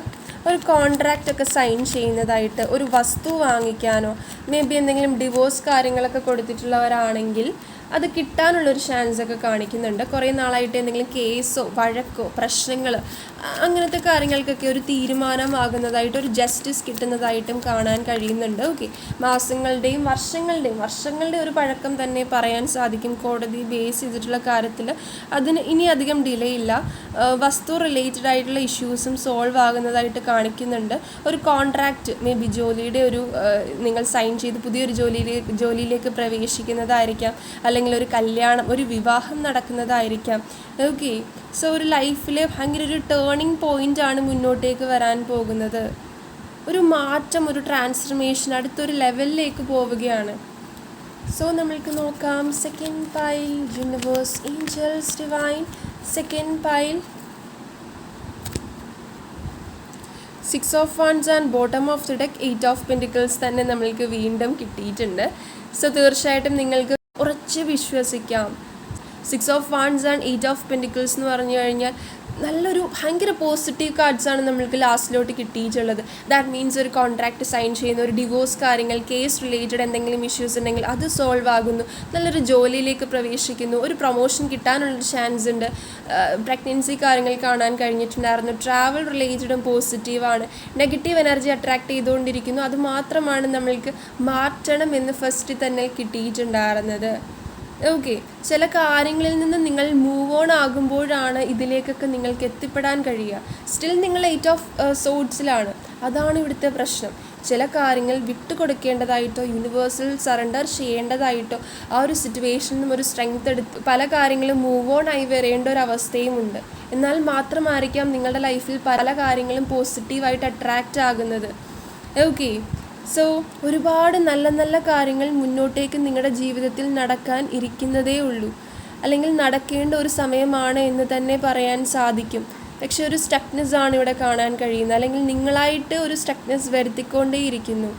ഒരു കോൺട്രാക്റ്റ് ഒക്കെ സൈൻ ചെയ്യുന്നതായിട്ട്, ഒരു വസ്തു വാങ്ങിക്കാനോ മേ ബി എന്തെങ്കിലും ഡിവോഴ്സ് കാര്യങ്ങളൊക്കെ കൊടുത്തിട്ടുള്ളവരാണെങ്കിൽ അത് കിട്ടാനുള്ളൊരു ചാൻസ് ഒക്കെ കാണിക്കുന്നുണ്ട്. കുറേ നാളായിട്ട് എന്തെങ്കിലും കേസോ വഴക്കോ പ്രശ്നങ്ങൾ അങ്ങനത്തെ കാര്യങ്ങൾക്കൊക്കെ ഒരു തീരുമാനമാകുന്നതായിട്ട്, ഒരു ജസ്റ്റിസ് കിട്ടുന്നതായിട്ടും കാണാൻ കഴിയുന്നുണ്ട്. ഓക്കെ, മാസങ്ങളുടെയും വർഷങ്ങളുടെ ഒരു പഴക്കം തന്നെ പറയാൻ സാധിക്കും കോടതി ബേസ് ചെയ്തിട്ടുള്ള കാര്യത്തിൽ. അതിന് ഇനി അധികം ഡിലേ ഇല്ല. വസ്തു റിലേറ്റഡ് ആയിട്ടുള്ള ഇഷ്യൂസും സോൾവ് ആകുന്നതായിട്ട് കാണിക്കുന്നുണ്ട്. ഒരു കോൺട്രാക്റ്റ് മേ ബി ജോലിയുടെ ഒരു നിങ്ങൾ സൈൻ ചെയ്ത് പുതിയൊരു ജോലിയിലേക്ക് പ്രവേശിക്കുന്നതായിരിക്കാം, അല്ലെങ്കിൽ ഒരു കല്യാണം, ഒരു വിവാഹം നടക്കുന്നതായിരിക്കാം. ഓക്കെ, സോ ഒരു ലൈഫിൽ ഭയങ്കര ഒരു ടേണിംഗ് പോയിൻ്റ് ആണ് മുന്നോട്ടേക്ക് വരാൻ പോകുന്നത്. ഒരു മാറ്റം, ഒരു ട്രാൻസ്ഫർമേഷൻ, അടുത്തൊരു ലെവലിലേക്ക് പോവുകയാണ്. സോ നമ്മൾക്ക് നോക്കാം. Second pile universe, angels, divine. Second pile 6 of wands and bottom of the deck 8 of pentacles തന്നെ നമ്മൾക്ക് വീണ്ടും കിട്ടിയിട്ടുണ്ട്. സോ തീർച്ചയായിട്ടും നിങ്ങൾക്ക് ഉറച്ച് വിശ്വസിക്കാം. 6 of wands and 8 of pentacles എന്ന് പറഞ്ഞു കഴിഞ്ഞാൽ നല്ലൊരു ഭയങ്കര പോസിറ്റീവ് കാർഡ്സാണ് നമ്മൾക്ക് ലാസ്റ്റിലോട്ട് കിട്ടിയിട്ടുള്ളത്. ദാറ്റ് മീൻസ് ഒരു കോൺട്രാക്റ്റ് സൈൻ ചെയ്യുന്ന, ഒരു ഡിവോഴ്സ് കാര്യങ്ങൾ, കേസ് റിലേറ്റഡ് എന്തെങ്കിലും ഇഷ്യൂസ് ഉണ്ടെങ്കിൽ അത് സോൾവ് ആകുന്നു, നല്ലൊരു ജോലിയിലേക്ക് പ്രവേശിക്കുന്നു, ഒരു പ്രൊമോഷൻ കിട്ടാനുള്ളൊരു ചാൻസ് ഉണ്ട്, പ്രഗ്നൻസി കാര്യങ്ങൾ കാണാൻ കഴിഞ്ഞിട്ടുണ്ടായിരുന്നു, ട്രാവൽ റിലേറ്റഡും പോസിറ്റീവാണ്, നെഗറ്റീവ് എനർജി അട്രാക്ട് ചെയ്തുകൊണ്ടിരിക്കുന്നു. അത് മാത്രമാണ് നമ്മൾക്ക് മാറ്റണം എന്ന് ഫസ്റ്റ് തന്നെ കിട്ടിയിട്ടുണ്ടായിരുന്നത്. ഓക്കെ, ചില കാര്യങ്ങളിൽ നിന്ന് നിങ്ങൾ മൂവ് ഓൺ ആകുമ്പോഴാണ് ഇതിലേക്കൊക്കെ നിങ്ങൾക്ക് എത്തിപ്പെടാൻ കഴിയുക. സ്റ്റിൽ നിങ്ങൾ 8 ഓഫ് സോഡ്സിലാണ്. അതാണ് ഇവിടുത്തെ പ്രശ്നം. ചില കാര്യങ്ങൾ വിട്ടുകൊടുക്കേണ്ടതായിട്ടോ യൂണിവേഴ്സൽ സറണ്ടർ ചെയ്യേണ്ടതായിട്ടോ ആ ഒരു സിറ്റുവേഷനിൽ നിന്നും ഒരു സ്ട്രെങ്ത് എടുത്ത് പല കാര്യങ്ങളും മൂവ് ഓൺ ആയി വരേണ്ട ഒരു അവസ്ഥയുമുണ്ട്. എന്നാൽ മാത്രമായിരിക്കാം നിങ്ങളുടെ ലൈഫിൽ പല കാര്യങ്ങളും പോസിറ്റീവായിട്ട് അട്രാക്റ്റ് ആകുന്നത്. ഓക്കെ, സോ ഒരുപാട് നല്ല നല്ല കാര്യങ്ങൾ മുന്നോട്ടേക്ക് നിങ്ങളുടെ ജീവിതത്തിൽ നടക്കാൻ ഇരിക്കുന്നതേ ഉള്ളൂ, അല്ലെങ്കിൽ നടക്കേണ്ട ഒരു സമയമാണ് എന്ന് തന്നെ പറയാൻ സാധിക്കും. പക്ഷെ ഒരു സ്റ്റക്നെസ് ആണ് ഇവിടെ കാണാൻ കഴിയുന്നത്, അല്ലെങ്കിൽ നിങ്ങളായിട്ട് ഒരു സ്റ്റക്നെസ് വരുത്തിക്കൊണ്ടേയിരിക്കുന്നു.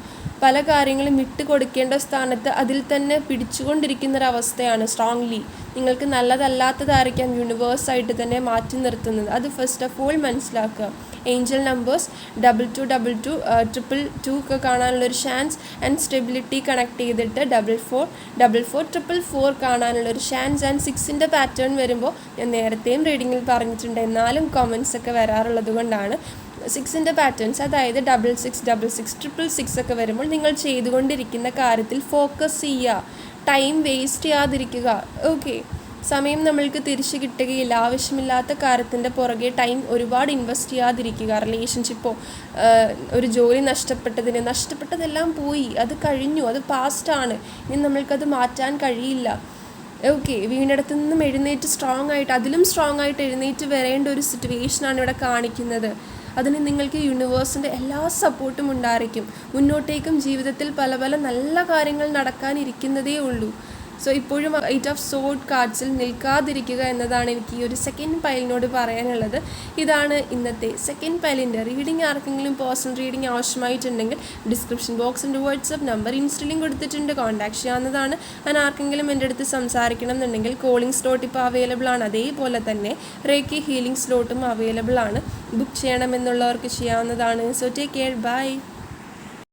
പല കാര്യങ്ങളും വിട്ട് കൊടുക്കേണ്ട സ്ഥാനത്ത് അതിൽ തന്നെ പിടിച്ചുകൊണ്ടിരിക്കുന്നൊരവസ്ഥയാണ് സ്ട്രോങ്ലി. നിങ്ങൾക്ക് നല്ലതല്ലാത്തതായിരിക്കാം യൂണിവേഴ്സായിട്ട് തന്നെ മാറ്റി നിർത്തുന്നത്. അത് ഫസ്റ്റ് ഓഫ് ഓൾ മനസ്സിലാക്കുക. ഏഞ്ചൽ നമ്പേഴ്സ് 2222 222 ഒക്കെ കാണാനുള്ളൊരു ചാൻസ്, ആൻഡ് സ്റ്റെബിലിറ്റി കണക്ട് ചെയ്തിട്ട് 4444 കാണാനുള്ളൊരു ചാൻസ്, ആൻഡ് 6ൻ്റെ പാറ്റേൺ വരുമ്പോൾ ഞാൻ നേരത്തെയും റീഡിങ്ങിൽ പറഞ്ഞിട്ടുണ്ട്, എന്നാലും കമൻസ് ഒക്കെ വരാറുള്ളത് കൊണ്ടാണ് 6ൻ്റെ പാറ്റേൺസ്, അതായത് 6666 666 ഒക്കെ വരുമ്പോൾ നിങ്ങൾ ചെയ്തുകൊണ്ടിരിക്കുന്ന കാര്യത്തിൽ ഫോക്കസ് ചെയ്യുക, ടൈം വേസ്റ്റ് ചെയ്യാതിരിക്കുക. ഓക്കെ, സമയം നമ്മൾക്ക് തിരിച്ചു കിട്ടുകയില്ല. ആവശ്യമില്ലാത്ത കാര്യത്തിൻ്റെ പുറകെ ടൈം ഒരുപാട് ഇൻവെസ്റ്റ് ചെയ്യാതിരിക്കുക. റിലേഷൻഷിപ്പോ ഒരു ജോലി നഷ്ടപ്പെട്ടതെല്ലാം പോയി, അത് കഴിഞ്ഞു, അത് പാസ്റ്റാണ്. ഇനി നമ്മൾക്കത് മാറ്റാൻ കഴിയില്ല. ഓക്കെ, വീണിടത്തു നിന്നും എഴുന്നേറ്റ് അതിലും സ്ട്രോങ് ആയിട്ട് എഴുന്നേറ്റ് വരേണ്ട ഒരു സിറ്റുവേഷനാണ് ഇവിടെ കാണിക്കുന്നത്. അതിന് നിങ്ങൾക്ക് യൂണിവേഴ്സിൻ്റെ എല്ലാ സപ്പോർട്ടും ഉണ്ടായിരിക്കും. മുന്നോട്ടേക്കും ജീവിതത്തിൽ പല പല നല്ല കാര്യങ്ങൾ നടക്കാനിരിക്കുന്നതേ ഉള്ളൂ. സോ ഇപ്പോഴും 8 ഓഫ് സോഡ് കാർഡ്സിൽ നിൽക്കാതിരിക്കുക എന്നതാണ് എനിക്ക് ഈ ഒരു സെക്കൻഡ് പൈലിനോട് പറയാനുള്ളത്. ഇതാണ് ഇന്നത്തെ സെക്കൻഡ് പൈലിൻ്റെ റീഡിംഗ്. ആർക്കെങ്കിലും പേഴ്സണൽ റീഡിംഗ് ആവശ്യമായിട്ടുണ്ടെങ്കിൽ ഡിസ്ക്രിപ്ഷൻ ബോക്സിൻ്റെ വാട്സപ്പ് നമ്പർ ഇൻസ്റ്റലിംഗ് കൊടുത്തിട്ടുണ്ട്, കോൺടാക്ട് ചെയ്യാവുന്നതാണ്. ഞാൻ ആർക്കെങ്കിലും എൻ്റെ അടുത്ത് സംസാരിക്കണം എന്നുണ്ടെങ്കിൽ കോളിംഗ് സ്ലോട്ട് ഇപ്പോൾ അവൈലബിൾ ആണ്. അതേപോലെ തന്നെ റേക്കി ഹീലിംഗ് സ്ലോട്ടും അവൈലബിൾ ആണ്. ബുക്ക് ചെയ്യണമെന്നുള്ളവർക്ക് ചെയ്യാവുന്നതാണ്. So take care, by.